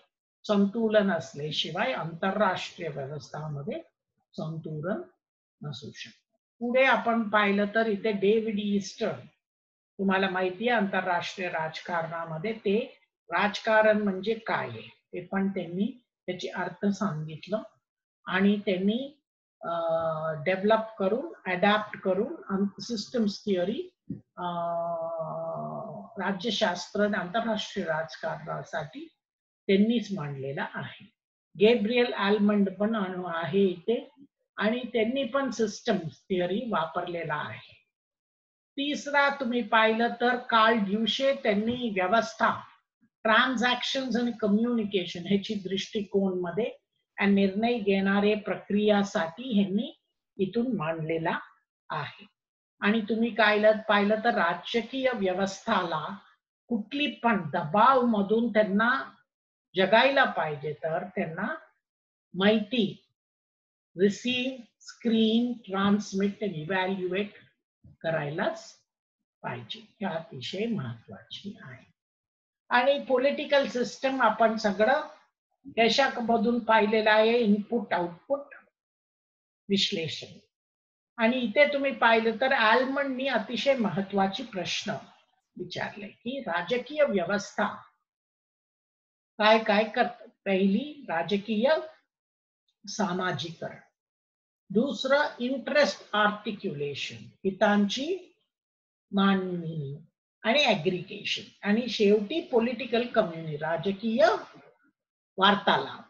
संतुलन असल्याशिवाय आंतरराष्ट्रीय व्यवस्थामध्ये संतुलन नसू शकत. पुढे आपण पाहिलं तर इथे डेव्हिड ईस्टर्न, तुम्हाला माहिती आहे आंतरराष्ट्रीय राजकारणामध्ये ते राजकारण म्हणजे काय आहे ते पण त्यांनी त्याची अर्थ सांगितलं. आणि त्यांनी डेव्हलप करून अडॅप्ट करून सिस्टम्स थिअरी राज्यशास्त्र आणि आंतरराष्ट्रीय राजकारणासाठी त्यांनीच मांडलेला आहे. गॅब्रियल आल्मंड पण आहे इथे आणि त्यांनी पण सिस्टम्स थिअरी वापरलेला आहे. तिसरा तुम्ही पाहिलं तर कार्ल ड्युशे, त्यांनी व्यवस्था, ट्रान्झॅक्शन्स आणि कम्युनिकेशन ह्याची दृष्टिकोन मध्ये निर्णय घेणारे प्रक्रियासाठी ह्यांनी इथून मांडलेला आहे. आणि तुम्ही पाहिलं तर राजकीय व्यवस्थाला कुठली पण दबाव मधून त्यांना जगायला पाहिजे तर त्यांना माहिती रिसीव, स्क्रीन, ट्रान्समिट आणि इव्हॅल्युएट करायलाच पाहिजे, हे अतिशय महत्वाची आहे. आणि पॉलिटिकल सिस्टम आपण सगळं कशामधून पाहिलेलं आहे, इनपुट आउटपुट विश्लेषण. आणि इथे तुम्ही पाहिलं तर आल्मंडनी अतिशय महत्वाची प्रश्न विचारले की राजकीय व्यवस्था काय काय करतात. पहिली राजकीय सामाजिकरण, दुसरं इंटरेस्ट आर्टिक्युलेशन, हितांची मांडणी आणि ऍग्रिगेशन, आणि शेवटी पॉलिटिकल कम्युनिटी, राजकीय वार्तालाप.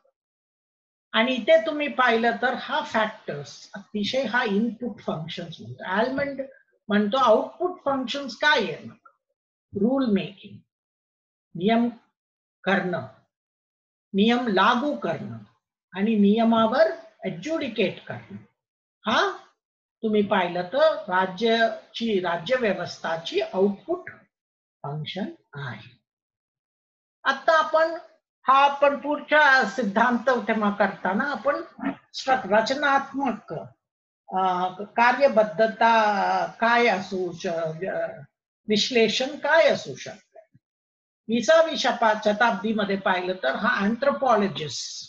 आणि इथे तुम्ही पाहिलं तर हा फॅक्टर्स अतिशय हा इनपुट फंक्शन्स म्हणतो. आल्मंड म्हणतो आउटपुट फंक्शन्स काय आहे, रूल मेकिंग, नियम करणं, नियम लागू करणं आणि नियमावर एज्युडिकेट करणं, हा तुम्ही पाहिलं तर राज्य व्यवस्थाची आउटपुट फंक्शन आहे. आता आपण पुढच्या सिद्धांत तेव्हा करताना आपण रचनात्मक कार्यबद्धता काय विश्लेषण काय असू शकतं. 20वी शताब्दीमध्ये पाहिलं तर हा अँथ्रोपॉलॉजिस्ट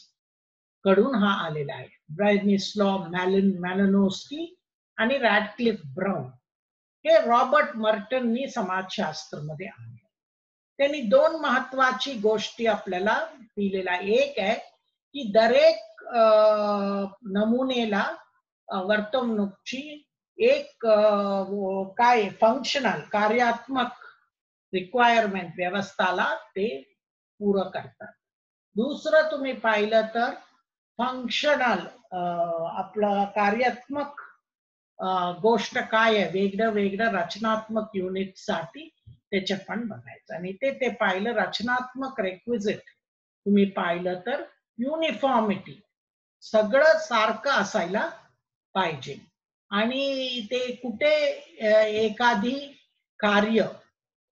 कडून हा आलेला आहे. ब्रानिस्लॉ मॅलिनोव्स्की आणि रॅडक्लिफ ब्राउन हे रॉबर्ट मर्टननी समाजशास्त्रमध्ये आणले. त्यांनी दोन महत्वाची गोष्टी आपल्याला दिलेल्या. एक आहे की दरेक नमुनेला वर्तवणूकची एक काय फंक्शनल कार्यात्मक रिक्वायरमेंट व्यवस्थाला ते पूर्ण करतात. दुसरं तुम्ही पाहिलं तर फंक्शनल आपलं कार्यात्मक गोष्ट काय आहे वेगळं वेगळं रचनात्मक युनिट साठी त्याचे पण बघायचं. आणि ते पाहिलं रचनात्मक रेक्विजिट तुम्ही पाहिलं तर युनिफॉर्मिटी सगळं सारखं असायला पाहिजे. आणि ते कुठे एखादी कार्य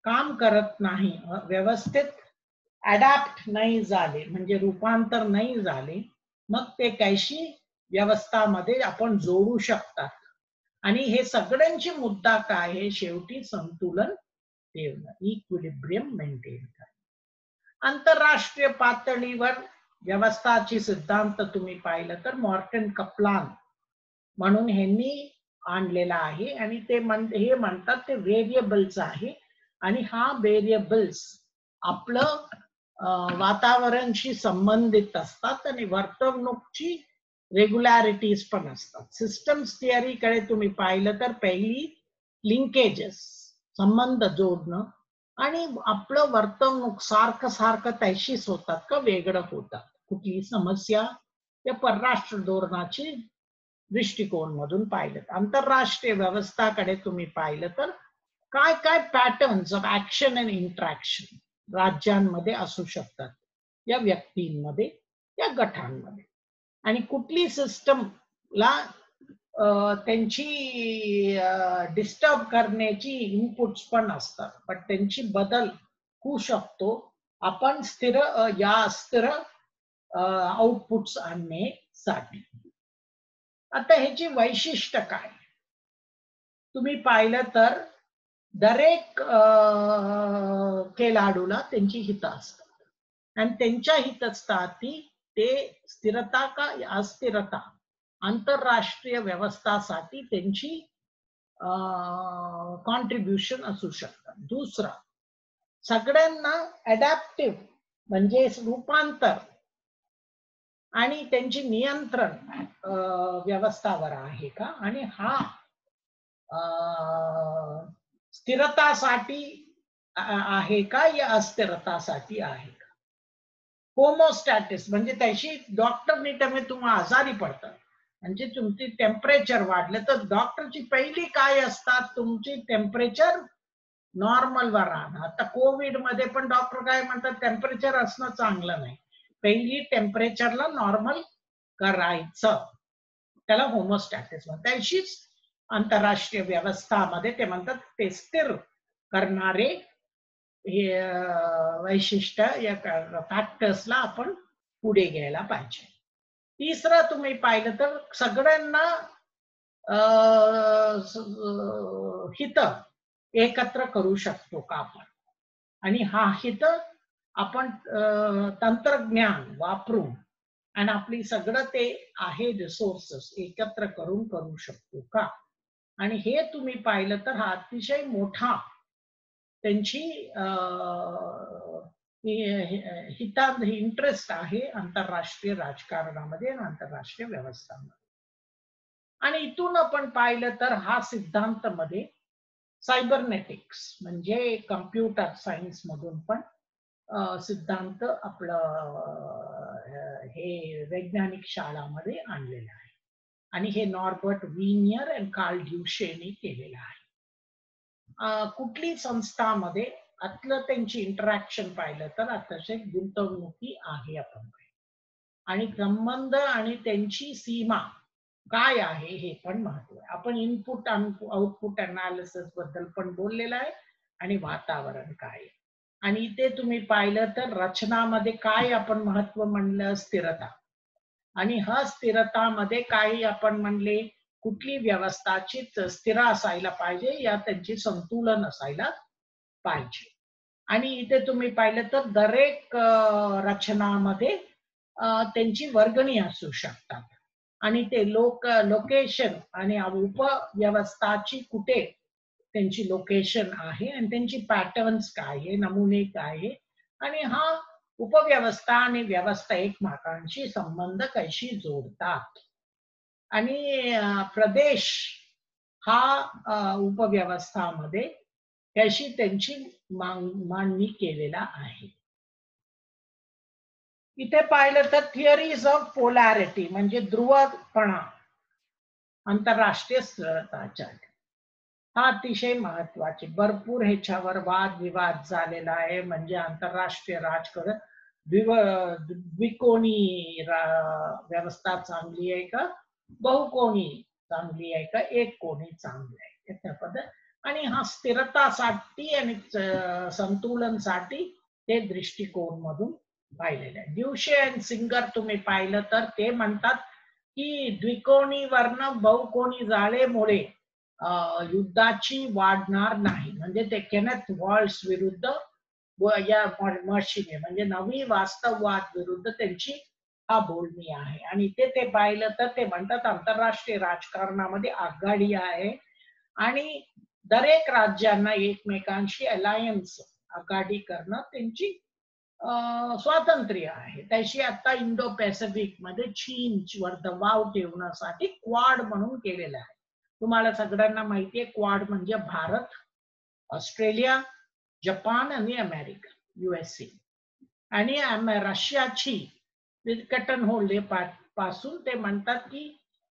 काम करत नाही व्यवस्थित अडॅप्ट नाही झाले म्हणजे रूपांतर नाही झाले मग ते कैशी व्यवस्थामध्ये आपण जोडू शकतात. आणि हे सगळ्यांची मुद्दा काय आहे शेवटी संतुलन ठेवणं, इक्विलिब्रियम मेंटेन करणं. आंतरराष्ट्रीय पातळीवर व्यवस्थाची सिद्धांत तुम्ही पाहिलं तर मॉर्टन कप्लान म्हणून ह्यांनी आणलेला आहे. आणि ते हे म्हणतात ते व्हेरिएबल्स आहे. आणि हा व्हेरिएबल्स आपलं वातावरणशी संबंधित असतात आणि वर्तवणूकची रेग्युलॅरिटीज पण असतात. सिस्टम्स थिअरीकडे तुम्ही पाहिलं तर पहिली लिंकेजेस संबंध जोडणं आणि आपलं वर्तवणूक सारखं सारखं त्याशीच होतात का वेगळं होतात. कुठली समस्या त्या परराष्ट्र धोरणाची दृष्टिकोन मधून पाहिलं. आंतरराष्ट्रीय व्यवस्थाकडे तुम्ही पाहिलं तर काय काय patterns of action and interaction राज्यांमध्ये असू शकतात, या व्यक्तींमध्ये, या गटांमध्ये. आणि कुठली सिस्टमला त्यांची डिस्टर्ब करण्याची इनपुट्स पण असतात पण त्यांची बदल होऊ शकतो आपण स्थिर स्थिर आउटपुट्स आणण्यासाठी. आता ह्याची वैशिष्ट्य काय तुम्ही पाहिलं तर दरेक खेळाडूला त्यांची हित असतात आणि त्यांच्या हितासाठी ते स्थिरता का अस्थिरता आंतरराष्ट्रीय व्यवस्थासाठी त्यांची कॉन्ट्रीब्युशन असू शकतात. दुसरा सगळ्यांना अडॅप्टिव्ह म्हणजे रूपांतर आणि त्यांची नियंत्रण व्यवस्थावर आहे का आणि हा स्थिरतासाठी आहे का या अस्थिरतासाठी आहे का. होमोस्टॅटिस म्हणजे त्याशी डॉक्टरनी त्यामुळे तुम्हाला आजारी पडतात म्हणजे तुमची टेम्परेचर वाढलं तर डॉक्टरची पहिली काय असतात तुमची टेम्परेचर नॉर्मल वर राहणं. आता कोविड मध्ये पण डॉक्टर काय म्हणतात टेम्परेचर असणं चांगलं नाही, पहिली टेम्परेचरला नॉर्मल करायचं, त्याला होमोस्टॅटिस म्हणतात. त्याशीच आंतरराष्ट्रीय व्यवस्थामध्ये ते म्हणतात ते स्थिर करणारे हे वैशिष्ट्य या फॅक्टर्सला आपण पुढे घ्यायला पाहिजे. तिसरं तुम्ही पाहिलं तर सगळ्यांना हित एकत्र करू शकतो का आपण आणि हा हित आपण तंत्रज्ञान वापरून आणि आपली सगळं ते आहे रिसोर्सेस एकत्र करून करू शकतो का. आणि हे तुम्ही पाहिलं तर हा अतिशय मोठा त्यांची हितांत इंटरेस्ट आहे आंतरराष्ट्रीय राजकारणामध्ये आणि आंतरराष्ट्रीय व्यवस्थांमध्ये. आणि इथून आपण पाहिलं तर हा सिद्धांत मध्ये सायबरनेटिक्स म्हणजे कम्प्युटर सायन्स मधून पण सिद्धांत आपलं हे वैज्ञानिक शाळामध्ये आणलेलं आहे. आणि हे नॉर्बर्ट विनियर आणि कार्ल ड्युशेने केलेलं आहे. कुठली संस्थामध्ये आतलं त्यांची इंटरॅक्शन पाहिलं तर अतिशय गुंतवणुकी आहे आपण आणि संबंध आणि त्यांची सीमा काय आहे हे पण महत्व आहे. आपण इनपुट आउटपुट अनालिसिस बद्दल पण बोललेलं आहे आणि वातावरण काय आणि इथे तुम्ही पाहिलं तर रचनामध्ये काय आपण महत्व म्हणलं, स्थिरता. आणि हा स्थिरतामध्ये काही आपण म्हणले कुठली व्यवस्थाची स्थिर असायला पाहिजे या त्यांची संतुलन असायला पाहिजे. आणि इथे तुम्ही पाहिलं तर दरेक रचनामध्ये त्यांची वर्गणी असू शकतात आणि ते लोकेशन आणि उपव्यवस्थाची कुठे त्यांची लोकेशन आहे आणि त्यांची पॅटर्न्स काय आहे, नमुने काय आहे आणि हा उपव्यवस्था आणि व्यवस्था एकमेकांशी संबंध कशी जोडतात. आणि प्रदेश हा उपव्यवस्थामध्ये कशी त्यांची मांडणी केलेला आहे. इथे पाहिलं तर थिअरीज ऑफ पोलॅरिटी म्हणजे ध्रुवपणा आंतरराष्ट्रीय स्थिरताच्या हा अतिशय महत्वाचे. भरपूर ह्याच्यावर वादविवाद झालेला आहे. म्हणजे आंतरराष्ट्रीय राजकारण द्विकोणी व्यवस्था चांगली आहे का, बहुकोणी चांगली आहे का, एक कोणी चांगली आहे त्या पद्धत. आणि हा स्थिरतासाठी आणि संतुलनसाठी ते दृष्टिकोन मधून पाहिलेलं आहे. ड्युशे आणि सिंगर तुम्ही पाहिलं तर ते म्हणतात की द्विकोणी वर्ण बहुकोणी झालेमुळे युद्धाची वाढणार नाही. म्हणजे ते केनेथ वॉल्स विरुद्ध या मशीने म्हणजे नवी वास्तववाद विरुद्ध त्यांची हा बोलणी आहे. आणि ते पाहिलं तर ते म्हणतात आंतरराष्ट्रीय राजकारणामध्ये आघाडी आहे आणि दरेक राज्यांना एकमेकांशी अलायन्स आघाडी करणं त्यांची स्वातंत्र्य आहे. त्याशी आता इंडो पॅसिफिक मध्ये चीनवर दबाव ठेवण्यासाठी क्वाड म्हणून केलेलं आहे. तुम्हाला सगळ्यांना माहितीये क्वाड म्हणजे भारत, ऑस्ट्रेलिया, जपान आणि अमेरिका, USA आणि रशियाची विघटन होण्यापासून ते म्हणतात की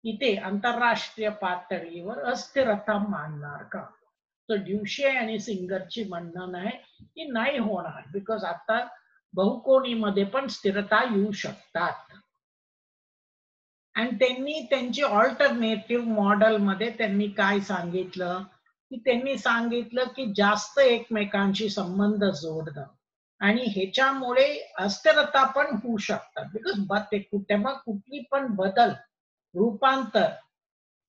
इथे आंतरराष्ट्रीय पातळीवर अस्थिरता मानणार का. तर ड्युशे आणि सिंगरची म्हणणं आहे की नाही होणार, बिकॉज आता बहुकोणीमध्ये पण स्थिरता येऊ शकतात. आणि त्यांनी त्यांची ऑल्टरनेटिव्ह मॉडेल मध्ये त्यांनी काय सांगितलं की त्यांनी सांगितलं की जास्त एकमेकांशी संबंध जोडणं आणि ह्याच्यामुळे अस्थिरता पण होऊ शकतात. बिकॉज ते तेव्हा कुठली पण बदल रूपांतर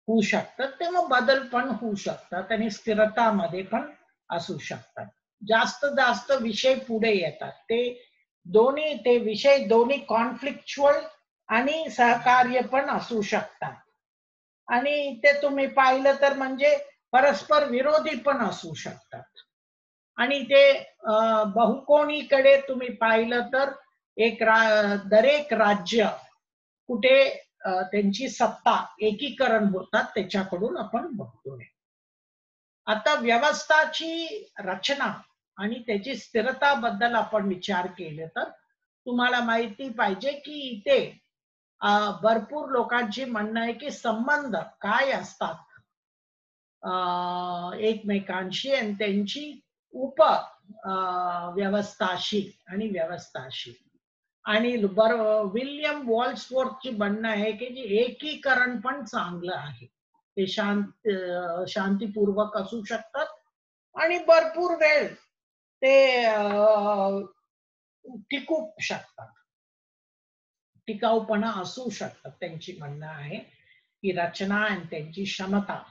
होऊ शकतात, तेव्हा बदल पण होऊ शकतात आणि स्थिरतामध्ये पण असू शकतात. जास्त जास्त विषय पुढे येतात. ते विषय दोन्ही कॉन्फ्लिक्च्युअल आणि सहकार्य पण असू शकतात. आणि ते तुम्ही पाहिलं तर म्हणजे परस्पर विरोधी पण असू शकतात. आणि ते बहुकोणीकडे तुम्ही पाहिलं तर दरेक राज्य कुठे त्यांची सत्ता एकीकरण होतात त्याच्याकडून आपण बघतोय. आता व्यवस्थाची रचना आणि त्याची स्थिरता बद्दल आपण विचार केले तर तुम्हाला माहिती पाहिजे की इथे भरपूर लोकांची म्हणणं आहे की संबंध काय असतात एकमेकांशी आणि त्यांची उप व्यवस्थाशी आणि व्यवस्थाशी. आणि विल्यम वॉल्सवर्थची म्हणणं आहे की जे एकीकरण पण चांगलं आहे. ते शांतीपूर्वक असू शकतात आणि भरपूर वेळ ते टिकू शकतात, टिकाऊपणा असू शकतात. त्यांची म्हणणं आहे की रचना आणि त्यांची क्षमता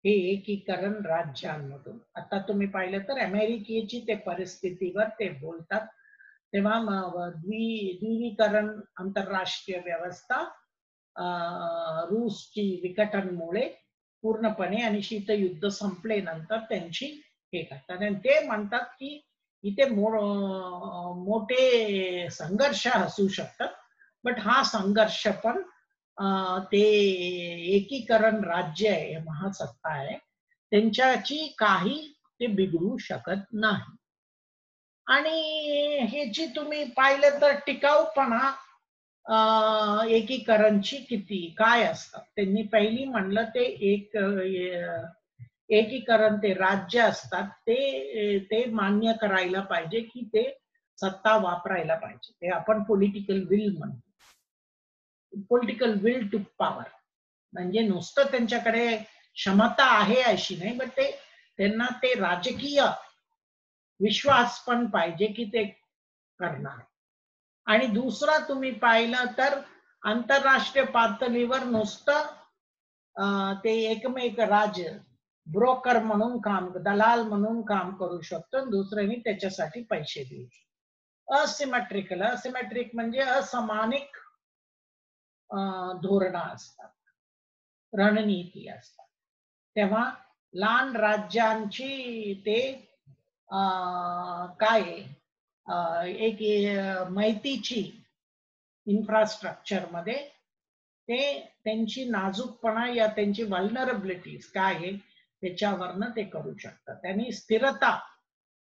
हे एकीकरण राज्यांमधून. आता तुम्ही पाहिलं तर अमेरिकेची ते परिस्थितीवर ते बोलतात तेव्हा द्विवीकरण आंतरराष्ट्रीय व्यवस्था रूसची विघटनमुळे पूर्णपणे आणि शीतयुद्ध संपल्यानंतर त्यांची हे करतात. आणि ते म्हणतात की इथे मोठे संघर्ष असू शकतात, बट हा संघर्ष पण ते एकीकरण राज्य आहे, महासत्ता आहे, त्यांच्याची काही ते बिघडू शकत नाही. आणि ह्याची तुम्ही पाहिलं तर टिकाऊपणा एकीकरणची किती काय असतात. त्यांनी पहिली म्हणलं ते एकीकरण ते राज्य असतात ते मान्य करायला पाहिजे की ते सत्ता वापरायला पाहिजे. ते आपण पॉलिटिकल विल म्हणतो, पॉलिटिकल विल टू पॉवर. म्हणजे नुसतं त्यांच्याकडे क्षमता आहे अशी नाही, बट त्यांना ते राजकीय विश्वास पण पाहिजे की ते करणार. आणि दुसरा तुम्ही पाहिलं तर आंतरराष्ट्रीय पातळीवर नुसतं ते एकमेक राज्य ब्रोकर म्हणून काम, दलाल म्हणून काम करू शकतो, दुसऱ्याने त्याच्यासाठी पैसे देऊ शकतो. असिमेट्रिक म्हणजे असमानिक धोरणं असतात, रणनीती असतात. तेव्हा लहान राज्यांची ते काय एक माहितीची इन्फ्रास्ट्रक्चर मध्ये ते त्यांची नाजूकपणा या त्यांची व्हल्नरबिलिटीज काय आहे त्याच्यावरनं ते करू शकतात. आणि स्थिरता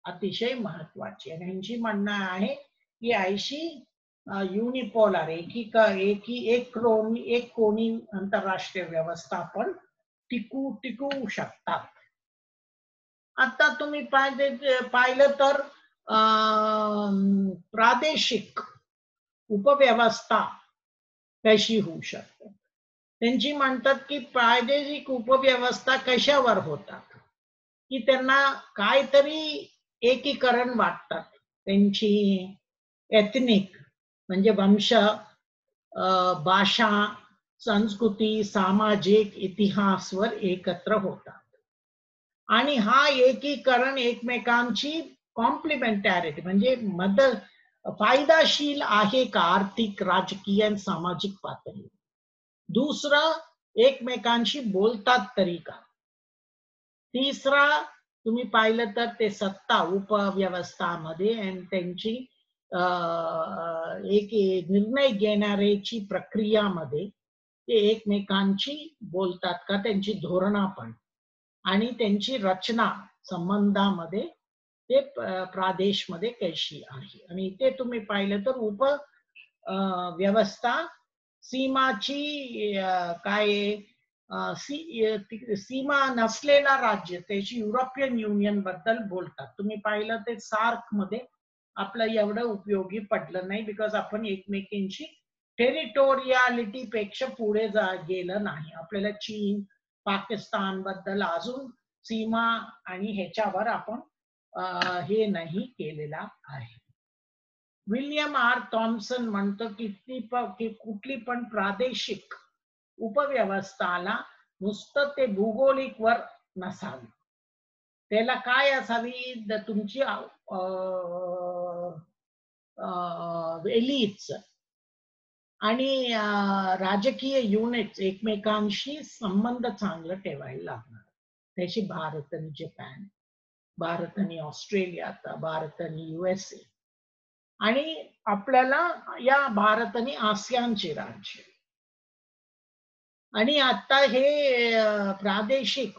अतिशय महत्वाची. आणि यांची म्हणणं आहे की ऐशी युनिपोलर एक कोणी आंतरराष्ट्रीय व्यवस्थापन टिकू शकतात. आता तुम्ही पाहिलं तर प्रादेशिक उपव्यवस्था कशी होऊ शकते. त्यांची म्हणतात की प्रादेशिक उपव्यवस्था कशावर होतात की त्यांना काहीतरी एकीकरण वाटतात, त्यांची एथनिक म्हणजे वंश, भाषा, संस्कृती, सामाजिक इतिहासवर एकत्र होतात. आणि हा एकीकरण एकमेकांची कॉम्प्लिमेंटॅरिटी म्हणजे फायदाशील आहे का आर्थिक, राजकीय आणि सामाजिक पातळी. दुसरा एकमेकांशी बोलतात तरी का. तिसरा तुम्ही पाहिलं तर ते सत्ता उपव्यवस्थामध्ये आणि त्यांची एक निर्णय घेण्याची प्रक्रियामध्ये ते एकमेकांशी बोलतात का, त्यांची धोरणा पण आणि त्यांची रचना संबंधामध्ये ते प्रादेशमध्ये कशी आहे. आणि इथे तुम्ही पाहिलं तर व्यवस्था सीमाची काय सीमा नसलेला राज्य त्याची युरोपियन युनियन बद्दल बोलतात. तुम्ही पाहिलं ते सार्क मध्ये आपलं एवढं उपयोगी पडलं नाही, बिकॉज आपण एकमेकांची टेरिटोरियालिटी पेक्षा पुढे गेलं नाही. आपल्याला चीन, पाकिस्तान बद्दल अजून सीमा आणि ह्याच्यावर आपण हे नाही केलेला आहे. विल्यम आर थॉम्सन म्हणतो की कुठली पण प्रादेशिक उपव्यवस्थाला नुसतं ते भूगोलिक वर नसावी, त्याला काय असावी, तुमची एलिट्स आणि राजकीय युनिट्स एकमेकांशी संबंध चांगला ठेवायला लागणार. त्याची भारत आणि जपान, भारत आणि ऑस्ट्रेलिया, भारत आणि USA, आणि आपल्याला या भारत आणि आसियानचे राज्य. आणि आता हे प्रादेशिक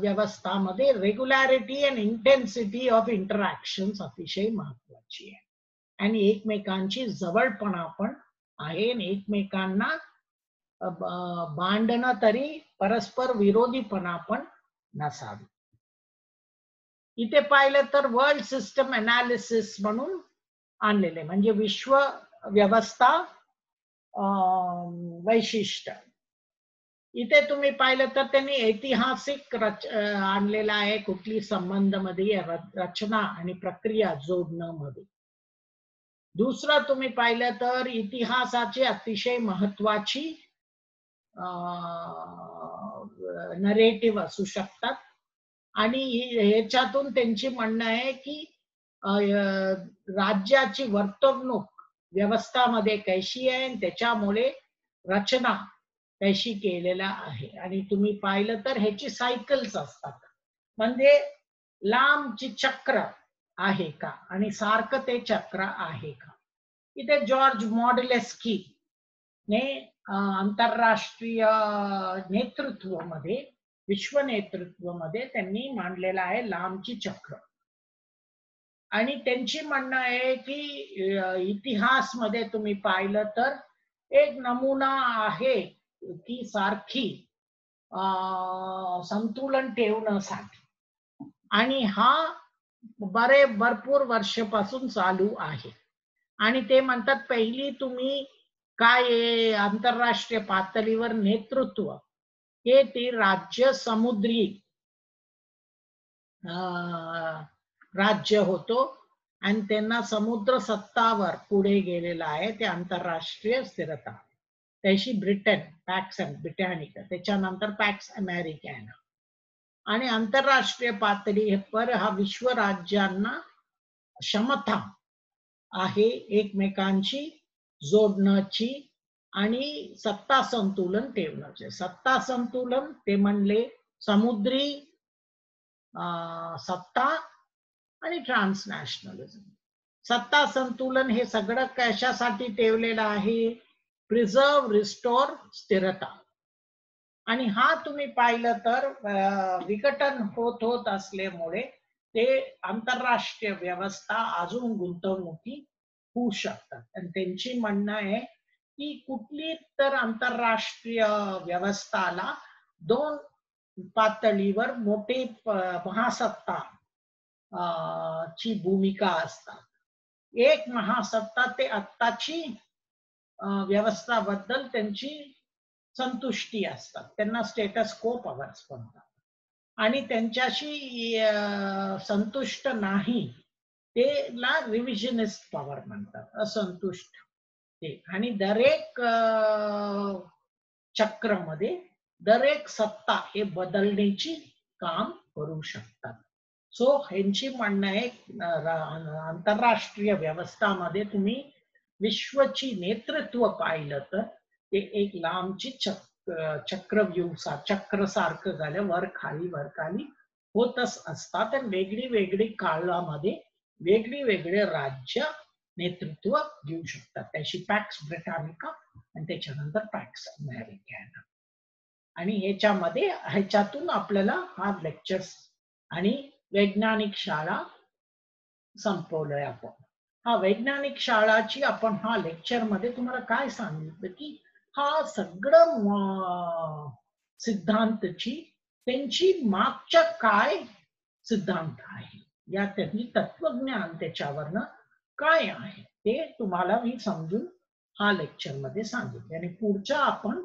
व्यवस्थामध्ये regularity and intensity of interaction अतिशय महत्वाची आहे. आणि एकमेकांची जवळपणा पण आहे आणि एकमेकांना भांडणं तरी परस्पर विरोधीपणा पण नसावी. इथे पाहिलं तर वर्ल्ड सिस्टम अनालिसिस म्हणून आणलेले म्हणजे विश्व व्यवस्था वैशिष्ट्य. इथे तुम्ही पाहिलं तर त्यांनी ऐतिहासिक आणलेला आहे, कुठली संबंध मध्ये रचना आणि प्रक्रिया जोडणं मध्ये. दुसरा तुम्ही पाहिलं तर इतिहासाची अतिशय महत्वाची नरेटिव्ह असू शकतात. आणि ह्याच्यातून त्यांची म्हणणं आहे की राज्याची वर्तवणूक व्यवस्थामध्ये कशी आहे, त्याच्यामुळे रचना कशी केलेला आहे. आणि तुम्ही पाहिलं तर ह्याची सायकल्स असतात, म्हणजे लांबची चक्र आहे का आणि सारखं ते चक्र आहे का. इथे जॉर्ज मॉडेलेस्की ने आंतरराष्ट्रीय नेतृत्व मध्ये, विश्व नेतृत्व मध्ये त्यांनी मांडलेला आहे लांबची चक्र. आणि त्यांची म्हणणं आहे की इतिहास मध्ये तुम्ही पाहिलं तर एक नमुना आहे की सारखी संतुलन ठेवण्यासाठी, आणि हा भरपूर वर्षापासून चालू आहे. आणि ते म्हणतात पहिली तुम्ही काय आंतरराष्ट्रीय पातळीवर नेतृत्व हे ते राज्य समुद्री राज्य होतो आणि त्यांना समुद्र सत्तावर पुढे गेलेला आहे ते आंतरराष्ट्रीय स्थिरता. त्याशी ब्रिटन पॅक्स ब्रिटॅनिका, त्याच्यानंतर पॅक्स अमेरिकॅना. आणि आंतरराष्ट्रीय पातळीवर हा विश्व राज्यांना क्षमता आहे एकमेकांची जोडण्याची आणि सत्ता संतुलन ठेवण्याचे. सत्ता संतुलन ते म्हणले समुद्री सत्ता आणि ट्रान्सनॅशनलिझम. सत्ता संतुलन हे सगळं कशासाठी ठेवलेलं आहे? प्रिझर्व, रिस्टोर, स्थिरता. आणि हा तुम्ही पाहिलं तर विघटन होत होत असल्यामुळे ते आंतरराष्ट्रीय व्यवस्था अजून गुंतवणुकी होऊ शकतात. आणि त्यांची म्हणणं आहे की कुठली तर आंतरराष्ट्रीय व्यवस्थाला दोन पातळीवर मोठे महासत्ता ची भूमिका असतात. एक महासत्ता ते आत्ताची व्यवस्थाबद्दल त्यांची संतुष्टी असतात, त्यांना स्टेटस को पॉवर्स म्हणतात. आणि त्यांच्याशी संतुष्ट नाही त्याला रिव्हिजनिस्ट पॉवर म्हणतात, असंतुष्ट ते. आणि दरेक चक्रमध्ये दरेक सत्ता हे बदलण्याची काम करू शकतात. सो ह्यांची म्हणणं आहे आंतरराष्ट्रीय व्यवस्थामध्ये तुम्ही विश्वची नेतृत्व पाहिलं तर ते एक लांबची चक्रव्यूह चक्र सारखं झालं, वर खाली वर खाली होतच असतात. आणि वेगळी वेगळी काळामध्ये वेगळी वेगळे राज्य नेतृत्व घेऊ शकतात. त्याशी पॅक्स ब्रिटानिका आणि त्याच्यानंतर पॅक्स अमेरिकॅना. आणि ह्याच्यातून आपल्याला हा लेक्चर्स आणि वैज्ञानिक शाळा संपवलंय आपण. हा वैज्ञानिक शाळाची आपण हा लेक्चर मध्ये तुम्हाला काय सांगितलं की हा सगळं सिद्धांतची त्यांची मागच्या काय सिद्धांत आहे, या त्यांनी तत्वज्ञान त्याच्यावरनं काय आहे ते तुम्हाला मी समजून हा लेक्चर मध्ये सांगितले. आणि पुढच्या आपण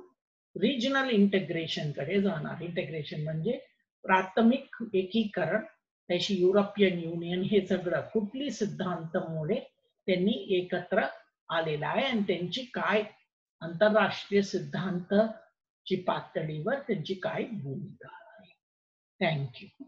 रिजनल इंटिग्रेशन कडे जाणार. इंटिग्रेशन म्हणजे प्राथमिक एकीकरण, त्याशी युरोपियन युनियन हे सगळं कुठली सिद्धांतामुळे त्यांनी एकत्र आलेला आहे आणि त्यांची काय आंतरराष्ट्रीय सिद्धांत ची पातळीवर त्यांची काय भूमिका आहे. थँक्यू.